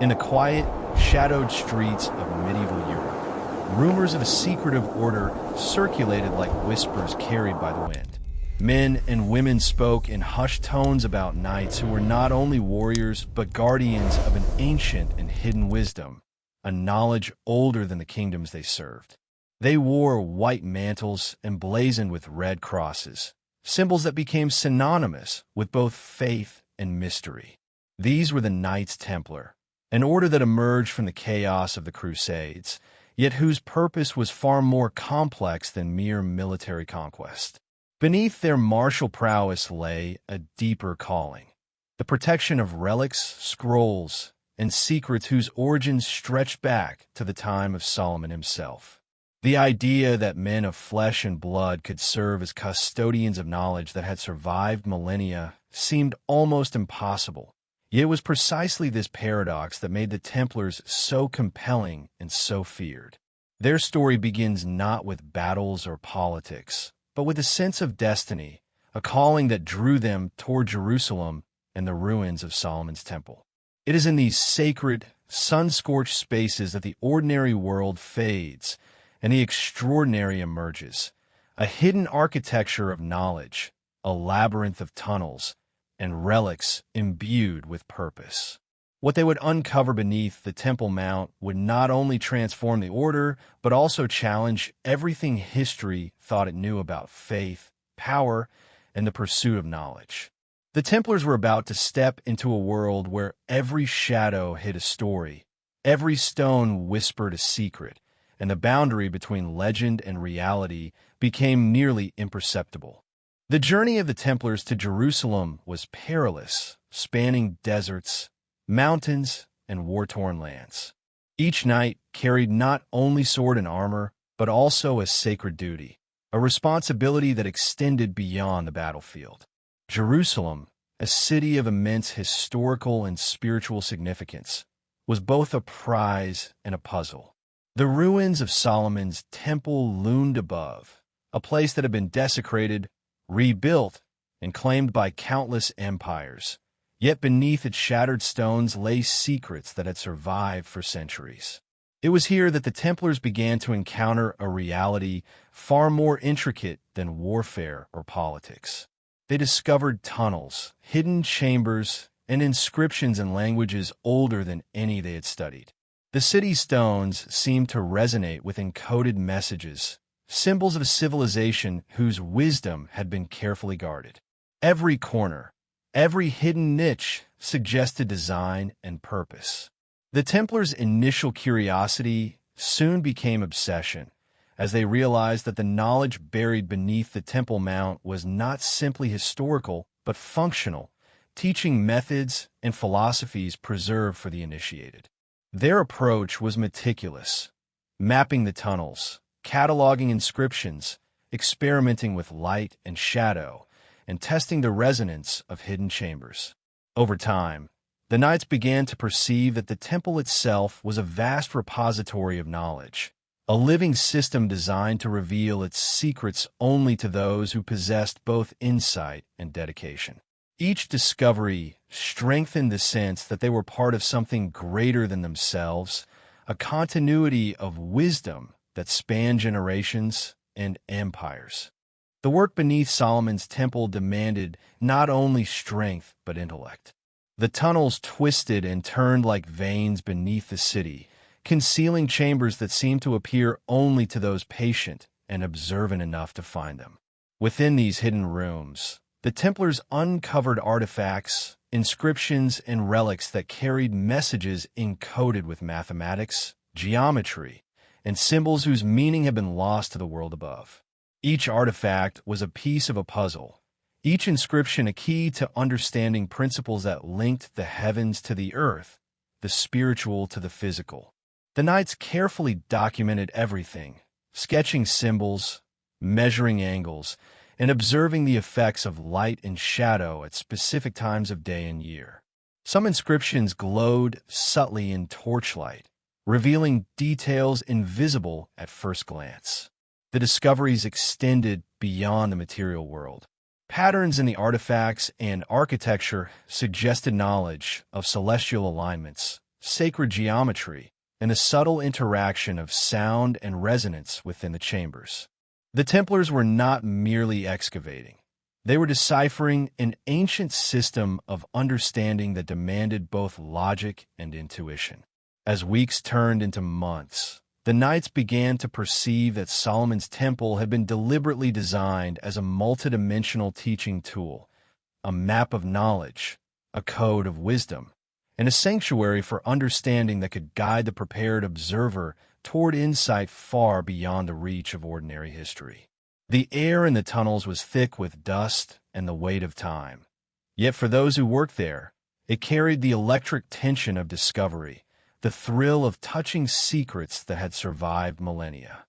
In the quiet, shadowed streets of medieval Europe, rumors of a secretive order circulated like whispers carried by the wind. Men and women spoke in hushed tones about knights who were not only warriors but guardians of an ancient and hidden wisdom, a knowledge older than the kingdoms they served. They wore white mantles emblazoned with red crosses, symbols that became synonymous with both faith and mystery. These were the Knights Templar, an order that emerged from the chaos of the Crusades, yet whose purpose was far more complex than mere military conquest. Beneath their martial prowess lay a deeper calling, the protection of relics, scrolls, and secrets whose origins stretched back to the time of Solomon himself. The idea that men of flesh and blood could serve as custodians of knowledge that had survived millennia seemed almost impossible. Yet it was precisely this paradox that made the Templars so compelling and so feared. Their story begins not with battles or politics, but with a sense of destiny, a calling that drew them toward Jerusalem and the ruins of Solomon's temple. It is in these sacred, sun-scorched spaces that the ordinary world fades and the extraordinary emerges, a hidden architecture of knowledge, a labyrinth of tunnels, and relics imbued with purpose. What they would uncover beneath the Temple Mount would not only transform the order, but also challenge everything history thought it knew about faith, power, and the pursuit of knowledge. The Templars were about to step into a world where every shadow hid a story, every stone whispered a secret, and the boundary between legend and reality became nearly imperceptible. The journey of the Templars to Jerusalem was perilous, spanning deserts, mountains, and war-torn lands. Each knight carried not only sword and armor, but also a sacred duty, a responsibility that extended beyond the battlefield. Jerusalem, a city of immense historical and spiritual significance, was both a prize and a puzzle. The ruins of Solomon's temple loomed above, a place that had been desecrated, rebuilt, and claimed by countless empires. Yet beneath its shattered stones lay secrets that had survived for centuries. It was here that the Templars began to encounter a reality far more intricate than warfare or politics. They discovered tunnels, hidden chambers, and inscriptions in languages older than any they had studied. The city's stones seemed to resonate with encoded messages, symbols of a civilization whose wisdom had been carefully guarded. Every corner, every hidden niche suggested design and purpose. The Templars' initial curiosity soon became obsession, as they realized that the knowledge buried beneath the Temple Mount was not simply historical, but functional, teaching methods and philosophies preserved for the initiated. Their approach was meticulous, mapping the tunnels, cataloging inscriptions, experimenting with light and shadow, and testing the resonance of hidden chambers. Over time, the knights began to perceive that the temple itself was a vast repository of knowledge, a living system designed to reveal its secrets only to those who possessed both insight and dedication. Each discovery strengthened the sense that they were part of something greater than themselves, a continuity of wisdom that spanned generations and empires. The work beneath Solomon's temple demanded not only strength but intellect. The tunnels twisted and turned like veins beneath the city, concealing chambers that seemed to appear only to those patient and observant enough to find them. Within these hidden rooms, the Templars uncovered artifacts, inscriptions, and relics that carried messages encoded with mathematics, geometry, and symbols whose meaning had been lost to the world above. Each artifact was a piece of a puzzle, each inscription a key to understanding principles that linked the heavens to the earth, the spiritual to the physical. The knights carefully documented everything, sketching symbols, measuring angles, and observing the effects of light and shadow at specific times of day and year. Some inscriptions glowed subtly in torchlight, revealing details invisible at first glance. The discoveries extended beyond the material world. Patterns in the artifacts and architecture suggested knowledge of celestial alignments, sacred geometry, and the subtle interaction of sound and resonance within the chambers. The Templars were not merely excavating. They were deciphering an ancient system of understanding that demanded both logic and intuition. As weeks turned into months, the Knights began to perceive that Solomon's Temple had been deliberately designed as a multidimensional teaching tool, a map of knowledge, a code of wisdom, and a sanctuary for understanding that could guide the prepared observer toward insight far beyond the reach of ordinary history. The air in the tunnels was thick with dust and the weight of time. Yet for those who worked there, it carried the electric tension of discovery, the thrill of touching secrets that had survived millennia.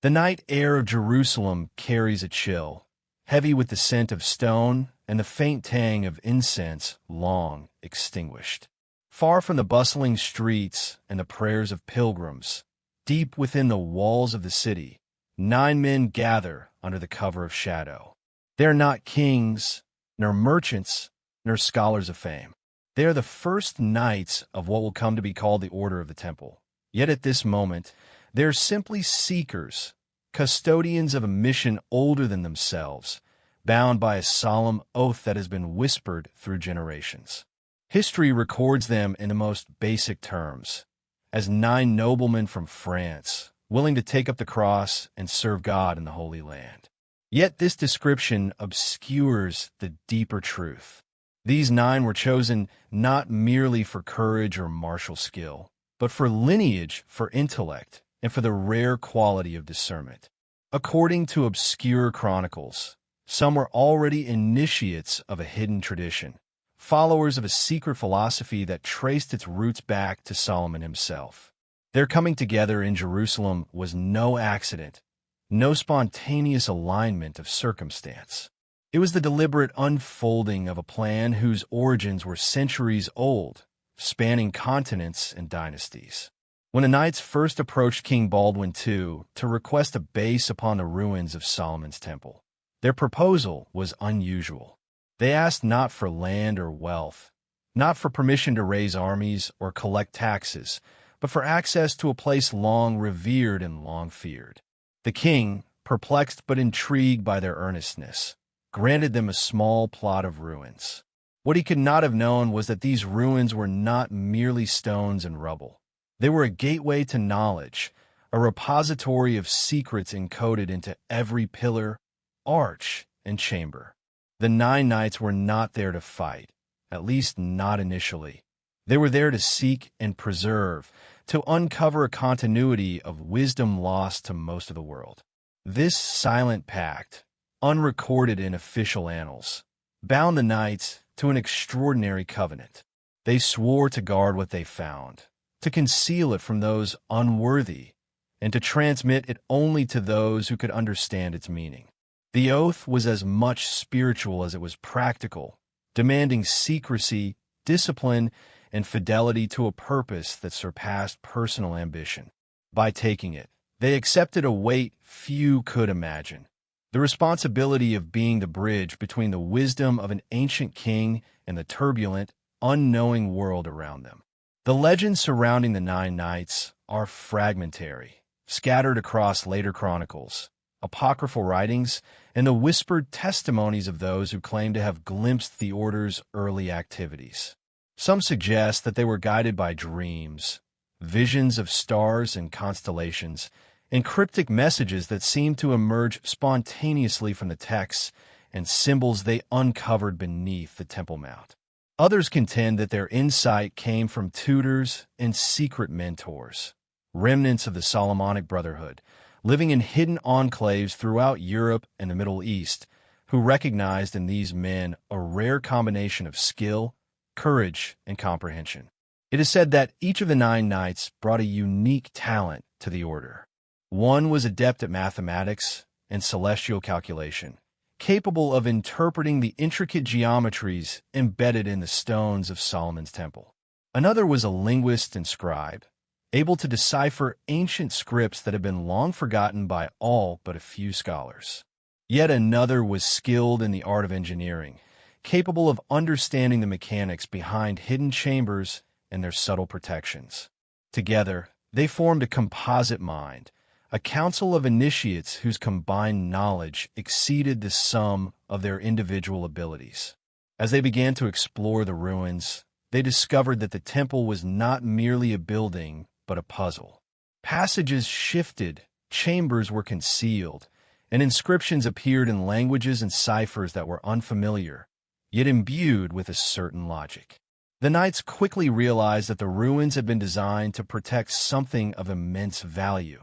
The night air of Jerusalem carries a chill, heavy with the scent of stone and the faint tang of incense long extinguished. Far from the bustling streets and the prayers of pilgrims, deep within the walls of the city, 9 men gather under the cover of shadow. They are not kings, nor merchants, nor scholars of fame. They are the first knights of what will come to be called the Order of the Temple. Yet at this moment, they are simply seekers, custodians of a mission older than themselves, bound by a solemn oath that has been whispered through generations. History records them in the most basic terms, as 9 noblemen from France, willing to take up the cross and serve God in the Holy Land. Yet this description obscures the deeper truth. These 9 were chosen not merely for courage or martial skill, but for lineage, for intellect, and for the rare quality of discernment. According to obscure chronicles, some were already initiates of a hidden tradition, followers of a secret philosophy that traced its roots back to Solomon himself. Their coming together in Jerusalem was no accident, no spontaneous alignment of circumstance. It was the deliberate unfolding of a plan whose origins were centuries old, spanning continents and dynasties. When the Knights first approached King Baldwin II to request a base upon the ruins of Solomon's Temple, their proposal was unusual. They asked not for land or wealth, not for permission to raise armies or collect taxes, but for access to a place long revered and long feared. The king, perplexed but intrigued by their earnestness, granted them a small plot of ruins. What he could not have known was that these ruins were not merely stones and rubble. They were a gateway to knowledge, a repository of secrets encoded into every pillar, arch, and chamber. The 9 knights were not there to fight, at least not initially. They were there to seek and preserve, to uncover a continuity of wisdom lost to most of the world. This silent pact, unrecorded in official annals, bound the knights to an extraordinary covenant. They swore to guard what they found, to conceal it from those unworthy, and to transmit it only to those who could understand its meaning. The oath was as much spiritual as it was practical, demanding secrecy, discipline, and fidelity to a purpose that surpassed personal ambition. By taking it, they accepted a weight few could imagine: the responsibility of being the bridge between the wisdom of an ancient king and the turbulent, unknowing world around them. The legends surrounding the 9 knights are fragmentary, scattered across later chronicles, apocryphal writings, and the whispered testimonies of those who claim to have glimpsed the order's early activities. Some suggest that they were guided by dreams, visions of stars and constellations, and cryptic messages that seemed to emerge spontaneously from the texts and symbols they uncovered beneath the Temple Mount. Others contend that their insight came from tutors and secret mentors, remnants of the Solomonic brotherhood, living in hidden enclaves throughout Europe and the Middle East, who recognized in these men a rare combination of skill, courage, and comprehension. It is said that each of the 9 knights brought a unique talent to the order. One was adept at mathematics and celestial calculation, capable of interpreting the intricate geometries embedded in the stones of Solomon's Temple. Another was a linguist and scribe, able to decipher ancient scripts that had been long forgotten by all but a few scholars. Yet another was skilled in the art of engineering, capable of understanding the mechanics behind hidden chambers and their subtle protections. Together, they formed a composite mind, a council of initiates whose combined knowledge exceeded the sum of their individual abilities. As they began to explore the ruins, they discovered that the temple was not merely a building, but a puzzle. Passages shifted, chambers were concealed, and inscriptions appeared in languages and ciphers that were unfamiliar, yet imbued with a certain logic. The knights quickly realized that the ruins had been designed to protect something of immense value.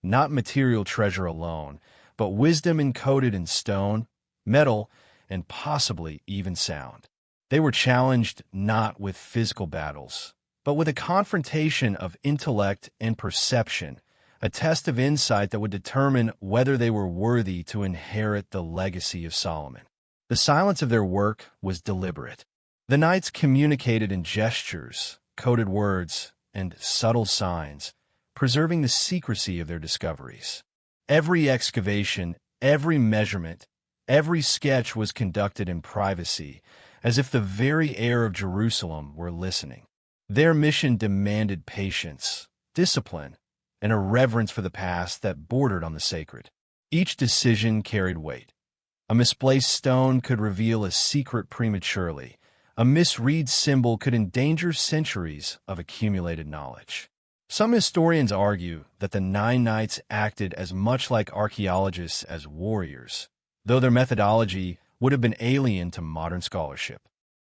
Not material treasure alone, but wisdom encoded in stone, metal, and possibly even sound. They were challenged not with physical battles, but with a confrontation of intellect and perception, a test of insight that would determine whether they were worthy to inherit the legacy of Solomon. The silence of their work was deliberate. The knights communicated in gestures, coded words, and subtle signs, preserving the secrecy of their discoveries. Every excavation, every measurement, every sketch was conducted in privacy, as if the very air of Jerusalem were listening. Their mission demanded patience, discipline, and a reverence for the past that bordered on the sacred. Each decision carried weight. A misplaced stone could reveal a secret prematurely. A misread symbol could endanger centuries of accumulated knowledge. Some historians argue that the 9 knights acted as much like archaeologists as warriors, though their methodology would have been alien to modern scholarship.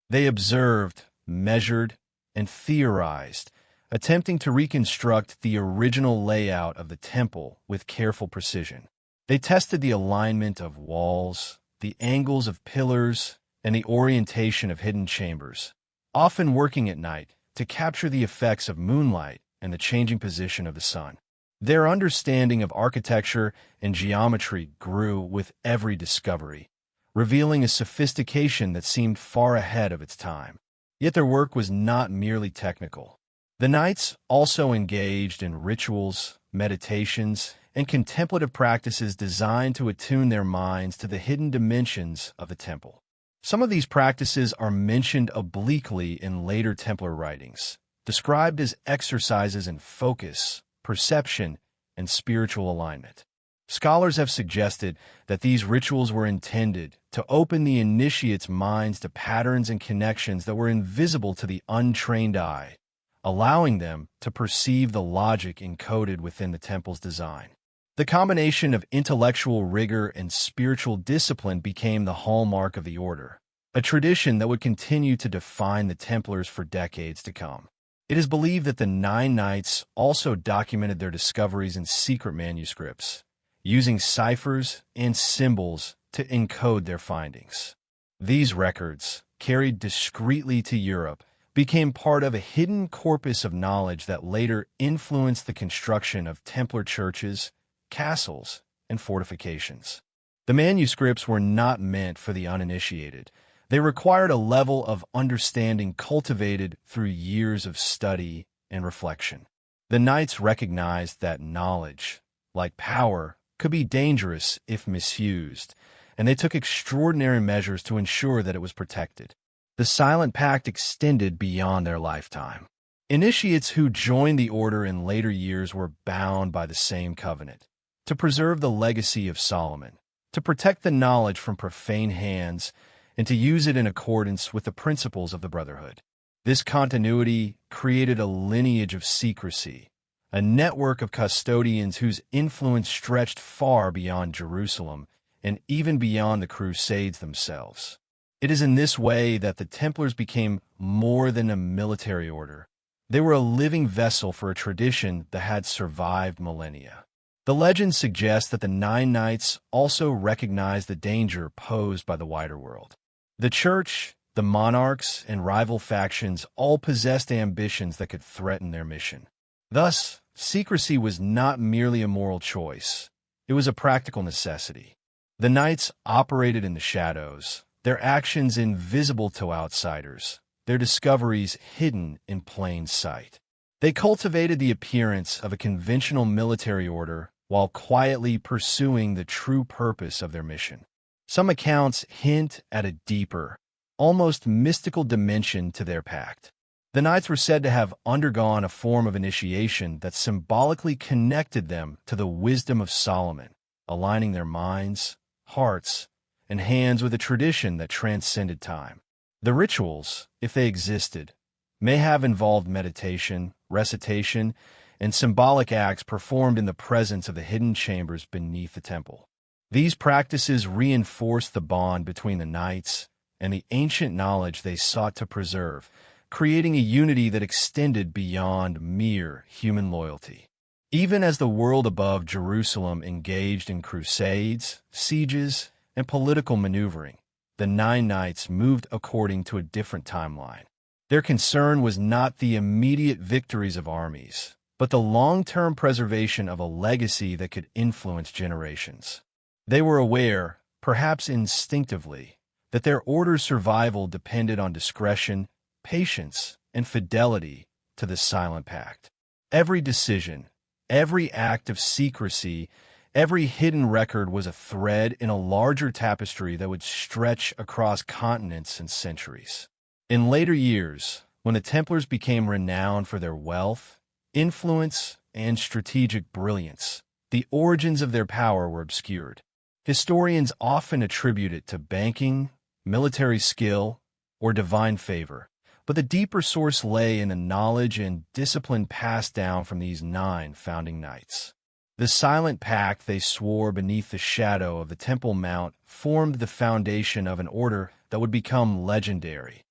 They observed, measured, and theorized, attempting to reconstruct the original layout of the temple with careful precision. They tested the alignment of walls, the angles of pillars, and the orientation of hidden chambers, often working at night to capture the effects of moonlight and the changing position of the sun. Their understanding of architecture and geometry grew with every discovery, revealing a sophistication that seemed far ahead of its time. Yet their work was not merely technical. The knights also engaged in rituals, meditations, and contemplative practices designed to attune their minds to the hidden dimensions of the temple. Some of these practices are mentioned obliquely in later Templar writings, described as exercises in focus, perception, and spiritual alignment. Scholars have suggested that these rituals were intended to open the initiates' minds to patterns and connections that were invisible to the untrained eye, allowing them to perceive the logic encoded within the temple's design. The combination of intellectual rigor and spiritual discipline became the hallmark of the order, a tradition that would continue to define the Templars for decades to come. It is believed that the 9 knights also documented their discoveries in secret manuscripts, using ciphers and symbols to encode their findings. These records, carried discreetly to Europe, became part of a hidden corpus of knowledge that later influenced the construction of Templar churches, castles, and fortifications. The manuscripts were not meant for the uninitiated. They required a level of understanding cultivated through years of study and reflection. The knights recognized that knowledge, like power, could be dangerous if misused, and they took extraordinary measures to ensure that it was protected. The silent pact extended beyond their lifetime. Initiates who joined the order in later years were bound by the same covenant, to preserve the legacy of Solomon, to protect the knowledge from profane hands, and to use it in accordance with the principles of the brotherhood. This continuity created a lineage of secrecy, a network of custodians whose influence stretched far beyond Jerusalem and even beyond the Crusades themselves. It is in this way that the Templars became more than a military order. They were a living vessel for a tradition that had survived millennia. The legend suggests that the 9 knights also recognized the danger posed by the wider world. The church, the monarchs, and rival factions all possessed ambitions that could threaten their mission. Thus, secrecy was not merely a moral choice. It was a practical necessity. The knights operated in the shadows, their actions invisible to outsiders, their discoveries hidden in plain sight. They cultivated the appearance of a conventional military order while quietly pursuing the true purpose of their mission. Some accounts hint at a deeper, almost mystical dimension to their pact. The Knights were said to have undergone a form of initiation that symbolically connected them to the wisdom of Solomon, aligning their minds, hearts, and hands with a tradition that transcended time. The rituals, if they existed, may have involved meditation, recitation, and symbolic acts performed in the presence of the hidden chambers beneath the temple. These practices reinforced the bond between the knights and the ancient knowledge they sought to preserve, creating a unity that extended beyond mere human loyalty. Even as the world above Jerusalem engaged in crusades, sieges, and political maneuvering, the Nine Knights moved according to a different timeline. Their concern was not the immediate victories of armies, but the long-term preservation of a legacy that could influence generations. They were aware, perhaps instinctively, that their order's survival depended on discretion, patience, and fidelity to the silent pact. Every decision, every act of secrecy, every hidden record was a thread in a larger tapestry that would stretch across continents and centuries. In later years, when the Templars became renowned for their wealth, influence, and strategic brilliance, the origins of their power were obscured. Historians often attribute it to banking, military skill, or divine favor, but the deeper source lay in the knowledge and discipline passed down from these 9 founding knights. The silent pact they swore beneath the shadow of the Temple Mount formed the foundation of an order that would become legendary,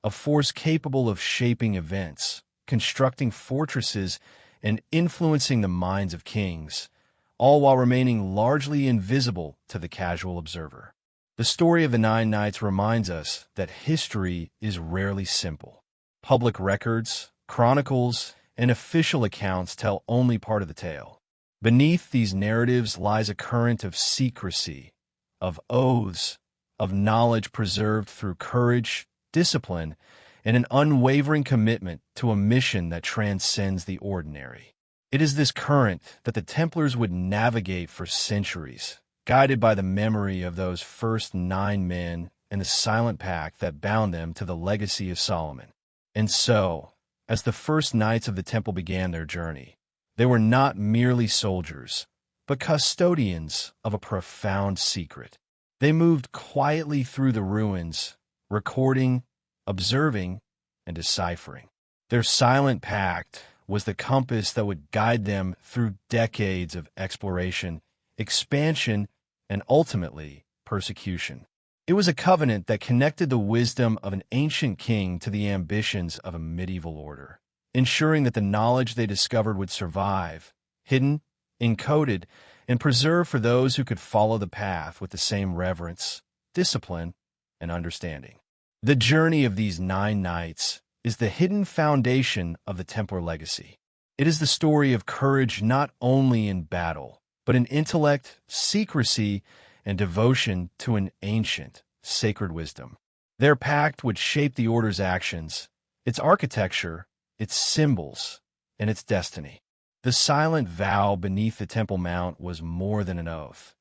a force capable of shaping events, constructing fortresses, and influencing the minds of kings, all while remaining largely invisible to the casual observer. The story of the 9 Knights reminds us that history is rarely simple. Public records, chronicles, and official accounts tell only part of the tale. Beneath these narratives lies a current of secrecy, of oaths, of knowledge preserved through courage, discipline, and an unwavering commitment to a mission that transcends the ordinary. It is this current that the Templars would navigate for centuries, guided by the memory of those first 9 men and the silent pact that bound them to the legacy of Solomon. And so, as the first knights of the temple began their journey, they were not merely soldiers, but custodians of a profound secret. They moved quietly through the ruins, recording, observing, and deciphering. Their silent pact was the compass that would guide them through decades of exploration, expansion, and ultimately persecution. It was a covenant that connected the wisdom of an ancient king to the ambitions of a medieval order, ensuring that the knowledge they discovered would survive, hidden, encoded, and preserved for those who could follow the path with the same reverence, discipline, and understanding. The journey of these 9 knights is the hidden foundation of the Templar legacy. It is the story of courage not only in battle, but in intellect, secrecy, and devotion to an ancient, sacred wisdom. Their pact would shape the Order's actions, its architecture, its symbols, and its destiny. The silent vow beneath the Temple Mount was more than an oath.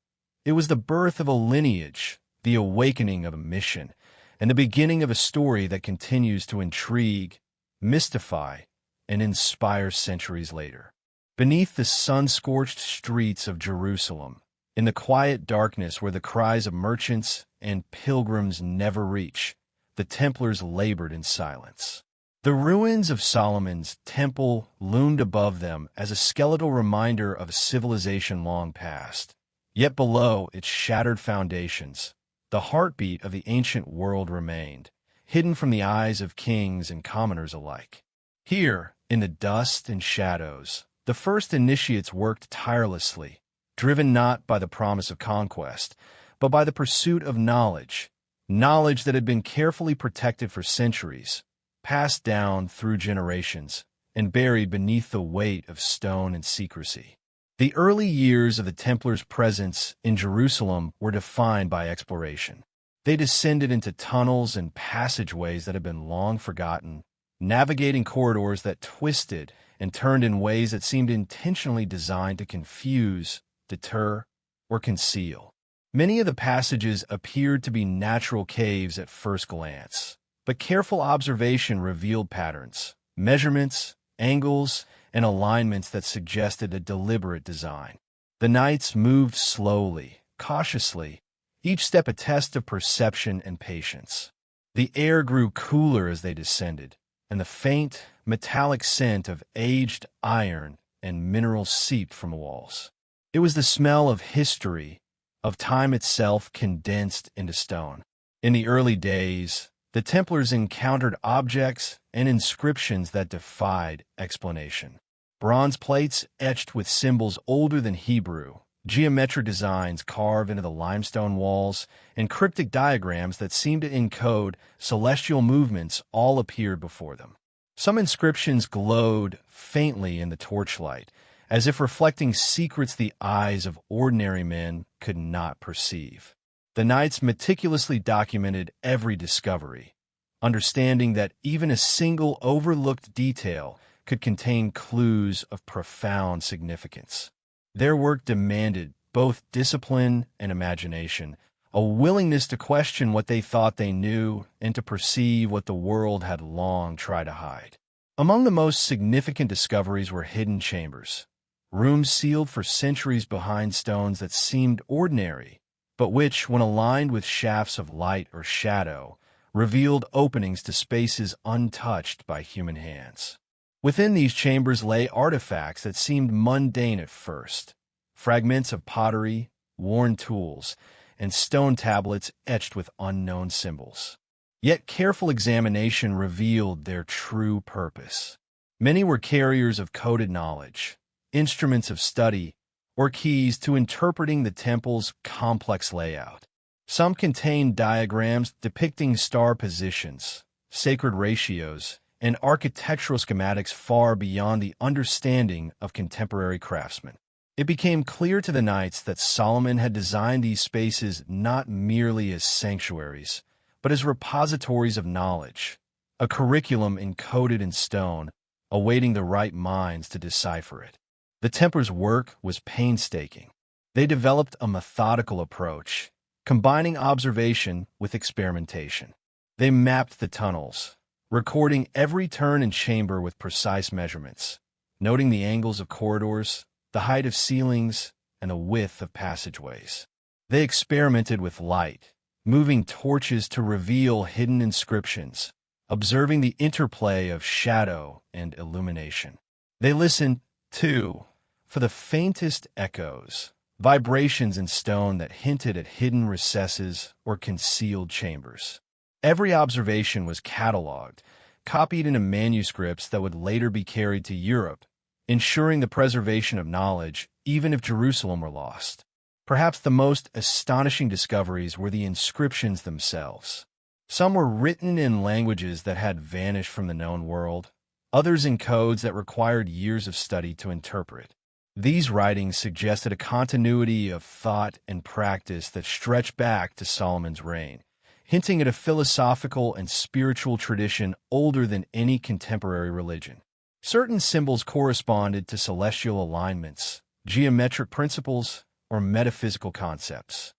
It was the birth of a lineage, the awakening of a mission, and the beginning of a story that continues to intrigue, mystify, and inspire centuries later. Beneath the sun-scorched streets of Jerusalem, in the quiet darkness where the cries of merchants and pilgrims never reach, the Templars labored in silence. The ruins of Solomon's temple loomed above them as a skeletal reminder of a civilization long past. Yet below its shattered foundations, the heartbeat of the ancient world remained, hidden from the eyes of kings and commoners alike. Here, in the dust and shadows, the first initiates worked tirelessly, driven not by the promise of conquest, but by the pursuit of knowledge that had been carefully protected for centuries, passed down through generations, and buried beneath the weight of stone and secrecy. The early years of the Templars' presence in Jerusalem were defined by exploration. They descended into tunnels and passageways that had been long forgotten, navigating corridors that twisted and turned in ways that seemed intentionally designed to confuse, deter, or conceal. Many of the passages appeared to be natural caves at first glance, but careful observation revealed patterns, measurements, angles, and alignments that suggested a deliberate design. The knights moved slowly, cautiously, each step a test of perception and patience. The air grew cooler as they descended, and the faint, metallic scent of aged iron and minerals seeped from the walls. It was the smell of history, of time itself condensed into stone. In the early days, the Templars encountered objects and inscriptions that defied explanation. Bronze plates etched with symbols older than Hebrew, geometric designs carved into the limestone walls, and cryptic diagrams that seemed to encode celestial movements all appeared before them. Some inscriptions glowed faintly in the torchlight, as if reflecting secrets the eyes of ordinary men could not perceive. The knights meticulously documented every discovery, understanding that even a single overlooked detail could contain clues of profound significance. Their work demanded both discipline and imagination, a willingness to question what they thought they knew and to perceive what the world had long tried to hide. Among the most significant discoveries were hidden chambers, rooms sealed for centuries behind stones that seemed ordinary, but which, when aligned with shafts of light or shadow, revealed openings to spaces untouched by human hands. Within these chambers lay artifacts that seemed mundane at first, fragments of pottery, worn tools, and stone tablets etched with unknown symbols. Yet careful examination revealed their true purpose. Many were carriers of coded knowledge, instruments of study, or keys to interpreting the temple's complex layout. Some contained diagrams depicting star positions, sacred ratios, and architectural schematics far beyond the understanding of contemporary craftsmen. It became clear to the knights that Solomon had designed these spaces not merely as sanctuaries, but as repositories of knowledge, a curriculum encoded in stone, awaiting the right minds to decipher it. The Templars' work was painstaking. They developed a methodical approach, combining observation with experimentation. They mapped the tunnels, recording every turn and chamber with precise measurements, noting the angles of corridors, the height of ceilings, and the width of passageways. They experimented with light, moving torches to reveal hidden inscriptions, observing the interplay of shadow and illumination. They listened, too, for the faintest echoes, vibrations in stone that hinted at hidden recesses or concealed chambers. Every observation was catalogued, copied into manuscripts that would later be carried to Europe, ensuring the preservation of knowledge even if Jerusalem were lost. Perhaps the most astonishing discoveries were the inscriptions themselves. Some were written in languages that had vanished from the known world, others in codes that required years of study to interpret. These writings suggested a continuity of thought and practice that stretched back to Solomon's reign, hinting at a philosophical and spiritual tradition older than any contemporary religion. Certain symbols corresponded to celestial alignments, geometric principles, or metaphysical concepts.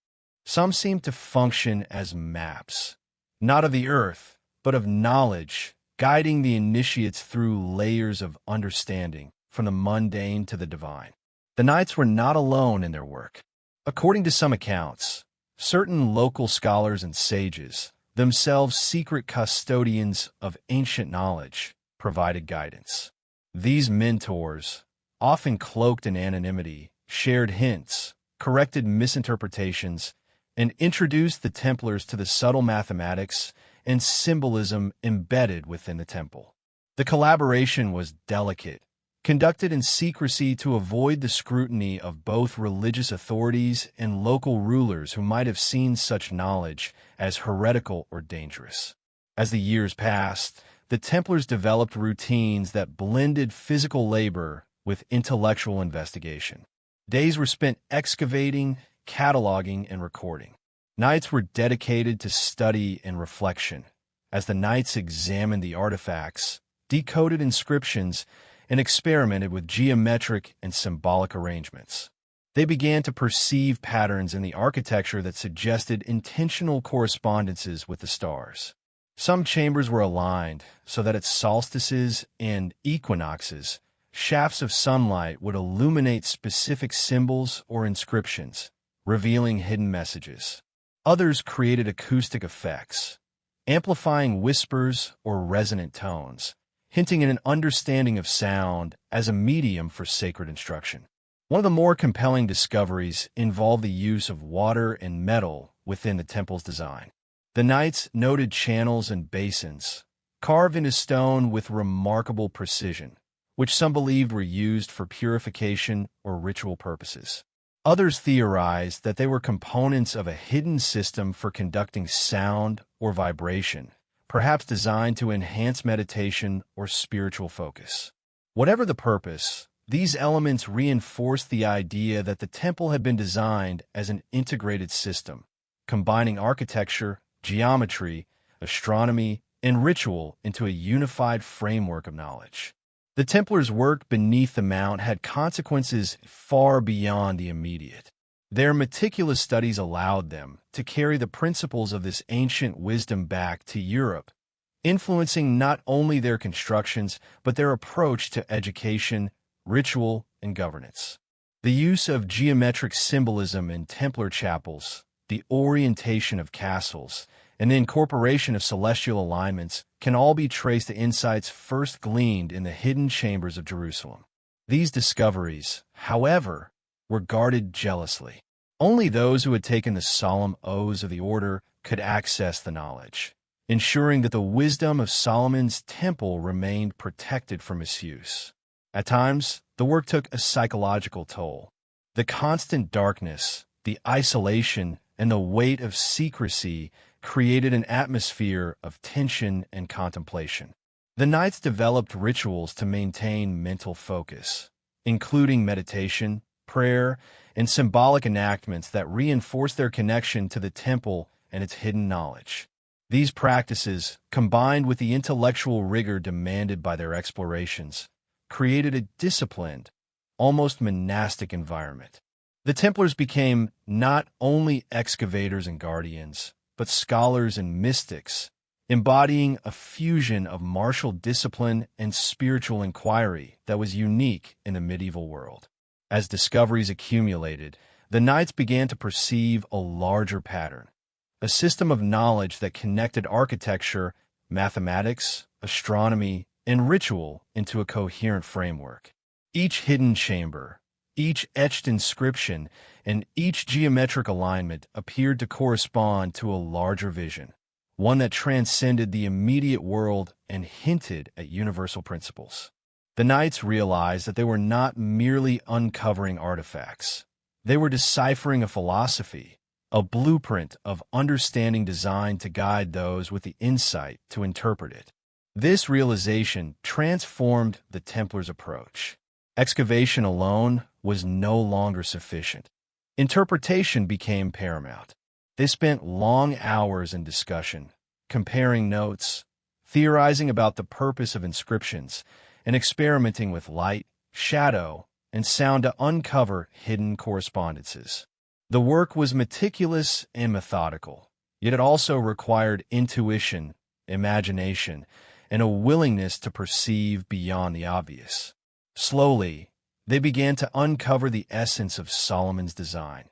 Some seemed to function as maps, not of the earth, but of knowledge, guiding the initiates through layers of understanding, from the mundane to the divine. The knights were not alone in their work. According to some accounts, certain local scholars and sages, themselves secret custodians of ancient knowledge, provided guidance. These mentors, often cloaked in anonymity, shared hints, corrected misinterpretations, and introduced the Templars to the subtle mathematics and symbolism embedded within the temple. The collaboration was delicate, conducted in secrecy to avoid the scrutiny of both religious authorities and local rulers who might have seen such knowledge as heretical or dangerous. As the years passed, the Templars developed routines that blended physical labor with intellectual investigation. Days were spent excavating, cataloging, and recording. Nights were dedicated to study and reflection, as the knights examined the artifacts, decoded inscriptions, and experimented with geometric and symbolic arrangements. They began to perceive patterns in the architecture that suggested intentional correspondences with the stars. Some chambers were aligned so that at solstices and equinoxes, shafts of sunlight would illuminate specific symbols or inscriptions, revealing hidden messages. Others created acoustic effects, amplifying whispers or resonant tones, hinting at an understanding of sound as a medium for sacred instruction. One of the more compelling discoveries involved the use of water and metal within the temple's design. The knights noted channels and basins, carved into stone with remarkable precision, which some believed were used for purification or ritual purposes. Others theorized that they were components of a hidden system for conducting sound or vibration, perhaps designed to enhance meditation or spiritual focus. Whatever the purpose, these elements reinforced the idea that the temple had been designed as an integrated system, combining architecture, geometry, astronomy, and ritual into a unified framework of knowledge. The Templars' work beneath the mount had consequences far beyond the immediate. Their meticulous studies allowed them to carry the principles of this ancient wisdom back to Europe, influencing not only their constructions but their approach to education, ritual, and governance. The use of geometric symbolism in Templar chapels, the orientation of castles, and the incorporation of celestial alignments can all be traced to insights first gleaned in the hidden chambers of Jerusalem. These discoveries, however, were guarded jealously. Only those who had taken the solemn oaths of the order could access the knowledge, ensuring that the wisdom of Solomon's temple remained protected from misuse. At times, the work took a psychological toll. The constant darkness, the isolation, and the weight of secrecy created an atmosphere of tension and contemplation. The knights developed rituals to maintain mental focus, including meditation, prayer, and symbolic enactments that reinforced their connection to the temple and its hidden knowledge. These practices, combined with the intellectual rigor demanded by their explorations, created a disciplined, almost monastic environment. The Templars became not only excavators and guardians, but scholars and mystics, embodying a fusion of martial discipline and spiritual inquiry that was unique in the medieval world. As discoveries accumulated, the knights began to perceive a larger pattern, a system of knowledge that connected architecture, mathematics, astronomy, and ritual into a coherent framework. Each hidden chamber, each etched inscription, and each geometric alignment appeared to correspond to a larger vision, one that transcended the immediate world and hinted at universal principles. The knights realized that they were not merely uncovering artifacts. They were deciphering a philosophy, a blueprint of understanding designed to guide those with the insight to interpret it. This realization transformed the Templars' approach. Excavation alone was no longer sufficient. Interpretation became paramount. They spent long hours in discussion, comparing notes, theorizing about the purpose of inscriptions, and experimenting with light, shadow, and sound to uncover hidden correspondences. The work was meticulous and methodical, yet it also required intuition, imagination, and a willingness to perceive beyond the obvious. Slowly, they began to uncover the essence of Solomon's design,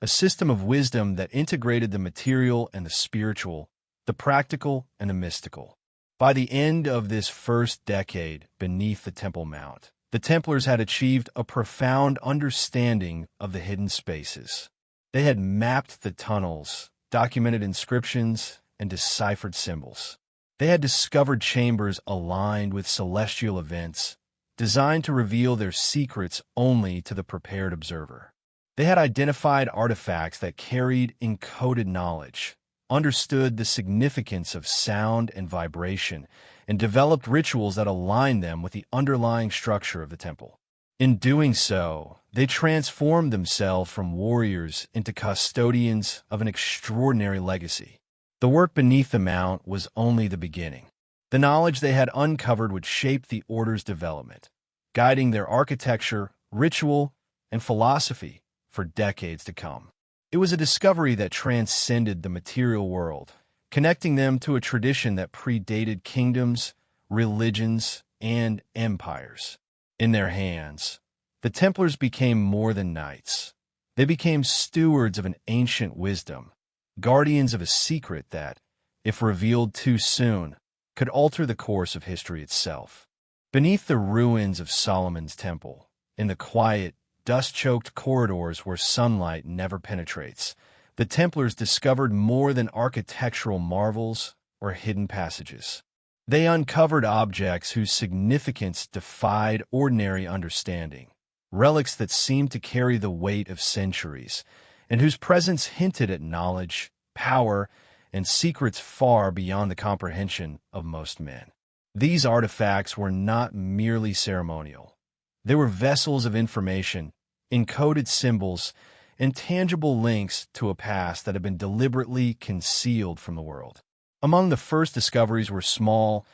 a system of wisdom that integrated the material and the spiritual, the practical and the mystical. By the end of this first decade beneath the Temple Mount, the Templars had achieved a profound understanding of the hidden spaces. They had mapped the tunnels, documented inscriptions, and deciphered symbols. They had discovered chambers aligned with celestial events, designed to reveal their secrets only to the prepared observer. They had identified artifacts that carried encoded knowledge, understood the significance of sound and vibration, and developed rituals that aligned them with the underlying structure of the temple. In doing so, they transformed themselves from warriors into custodians of an extraordinary legacy. The work beneath the mount was only the beginning. The knowledge they had uncovered would shape the order's development, guiding their architecture, ritual, and philosophy for decades to come. It was a discovery that transcended the material world, connecting them to a tradition that predated kingdoms, religions, and empires. In their hands, the Templars became more than knights. They became stewards of an ancient wisdom, guardians of a secret that, if revealed too soon, could alter the course of history itself. Beneath the ruins of Solomon's Temple, in the quiet, dust-choked corridors where sunlight never penetrates, the Templars discovered more than architectural marvels or hidden passages. They uncovered objects whose significance defied ordinary understanding, relics that seemed to carry the weight of centuries, and whose presence hinted at knowledge, power, and secrets far beyond the comprehension of most men. These artifacts were not merely ceremonial. They were vessels of information, encoded symbols, and tangible links to a past that had been deliberately concealed from the world. Among the first discoveries were small,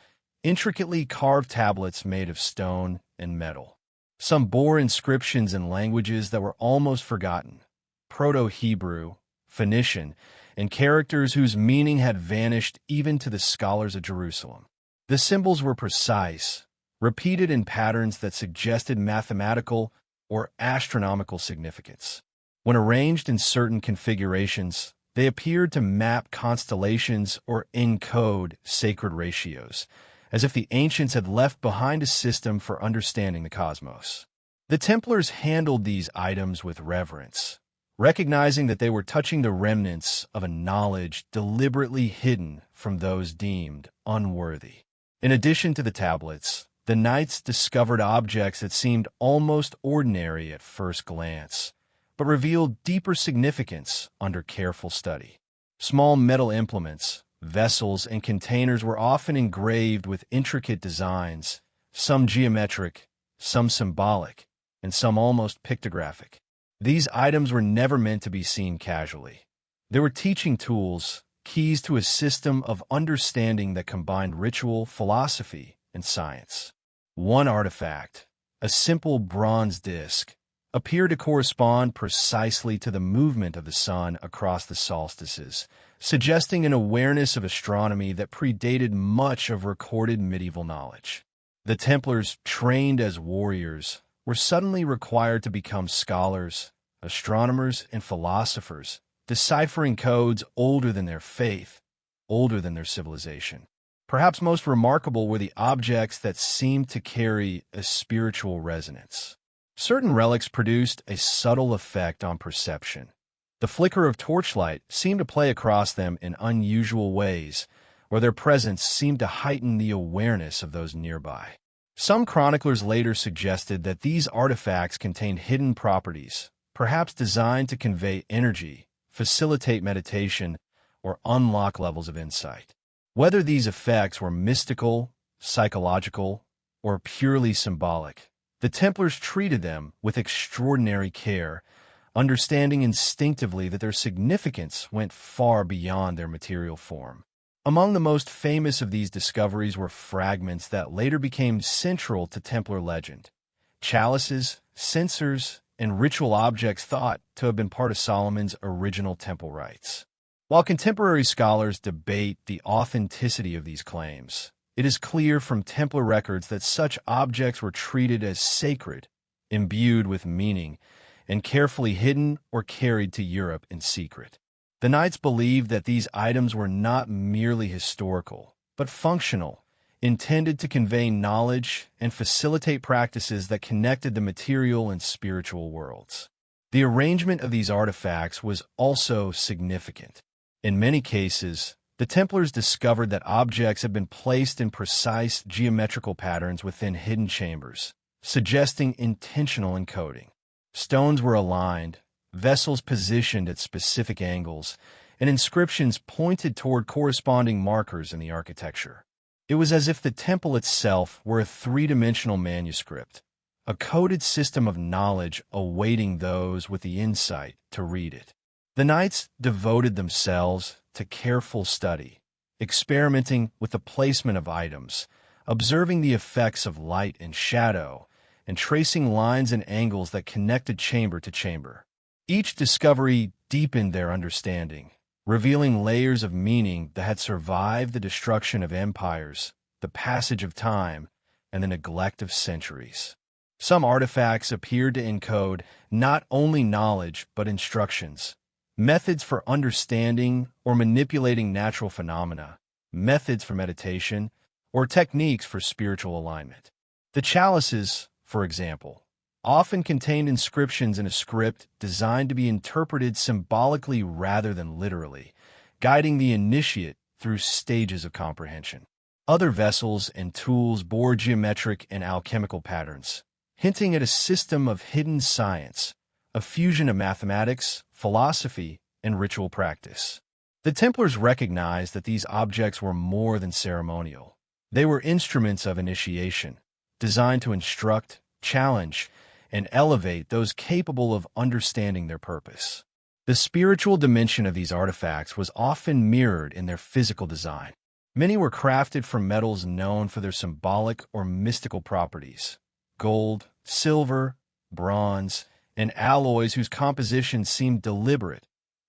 intricately carved tablets made of stone and metal. Some bore inscriptions in languages that were almost forgotten: Proto-Hebrew, Phoenician, and characters whose meaning had vanished even to the scholars of Jerusalem. The symbols were precise, repeated in patterns that suggested mathematical or astronomical significance. When arranged in certain configurations, they appeared to map constellations or encode sacred ratios, as if the ancients had left behind a system for understanding the cosmos. The Templars handled these items with reverence, recognizing that they were touching the remnants of a knowledge deliberately hidden from those deemed unworthy. In addition to the tablets, the knights discovered objects that seemed almost ordinary at first glance, but revealed deeper significance under careful study. Small metal implements, vessels, and containers were often engraved with intricate designs, some geometric, some symbolic, and some almost pictographic. These items were never meant to be seen casually. They were teaching tools, keys to a system of understanding that combined ritual, philosophy, and science. One artifact, a simple bronze disc, appeared to correspond precisely to the movement of the sun across the solstices, suggesting an awareness of astronomy that predated much of recorded medieval knowledge. The Templars, trained as warriors, were suddenly required to become scholars, astronomers, and philosophers, deciphering codes older than their faith, older than their civilization. Perhaps most remarkable were the objects that seemed to carry a spiritual resonance. Certain relics produced a subtle effect on perception. The flicker of torchlight seemed to play across them in unusual ways, or their presence seemed to heighten the awareness of those nearby. Some chroniclers later suggested that these artifacts contained hidden properties, perhaps designed to convey energy, facilitate meditation, or unlock levels of insight. Whether these effects were mystical, psychological, or purely symbolic, the Templars treated them with extraordinary care, understanding instinctively that their significance went far beyond their material form. Among the most famous of these discoveries were fragments that later became central to Templar legend: chalices, censers, and ritual objects thought to have been part of Solomon's original temple rites. While contemporary scholars debate the authenticity of these claims, it is clear from Templar records that such objects were treated as sacred, imbued with meaning, and carefully hidden or carried to Europe in secret. The Knights believed that these items were not merely historical, but functional, intended to convey knowledge and facilitate practices that connected the material and spiritual worlds. The arrangement of these artifacts was also significant. In many cases, the Templars discovered that objects had been placed in precise geometrical patterns within hidden chambers, suggesting intentional encoding. Stones were aligned, vessels positioned at specific angles, and inscriptions pointed toward corresponding markers in the architecture. It was as if the temple itself were a three-dimensional manuscript, a coded system of knowledge awaiting those with the insight to read it. The Knights devoted themselves to careful study, experimenting with the placement of items, observing the effects of light and shadow, and tracing lines and angles that connected chamber to chamber. Each discovery deepened their understanding, revealing layers of meaning that had survived the destruction of empires, the passage of time, and the neglect of centuries. Some artifacts appeared to encode not only knowledge but instructions, methods for understanding or manipulating natural phenomena, methods for meditation, or techniques for spiritual alignment. The chalices, for example, often contained inscriptions in a script designed to be interpreted symbolically rather than literally, guiding the initiate through stages of comprehension. Other vessels and tools bore geometric and alchemical patterns, hinting at a system of hidden science, a fusion of mathematics, philosophy, and ritual practice. The Templars recognized that these objects were more than ceremonial. They were instruments of initiation, designed to instruct, challenge, and elevate those capable of understanding their purpose. The spiritual dimension of these artifacts was often mirrored in their physical design. Many were crafted from metals known for their symbolic or mystical properties: gold, silver, bronze, and alloys whose composition seemed deliberate,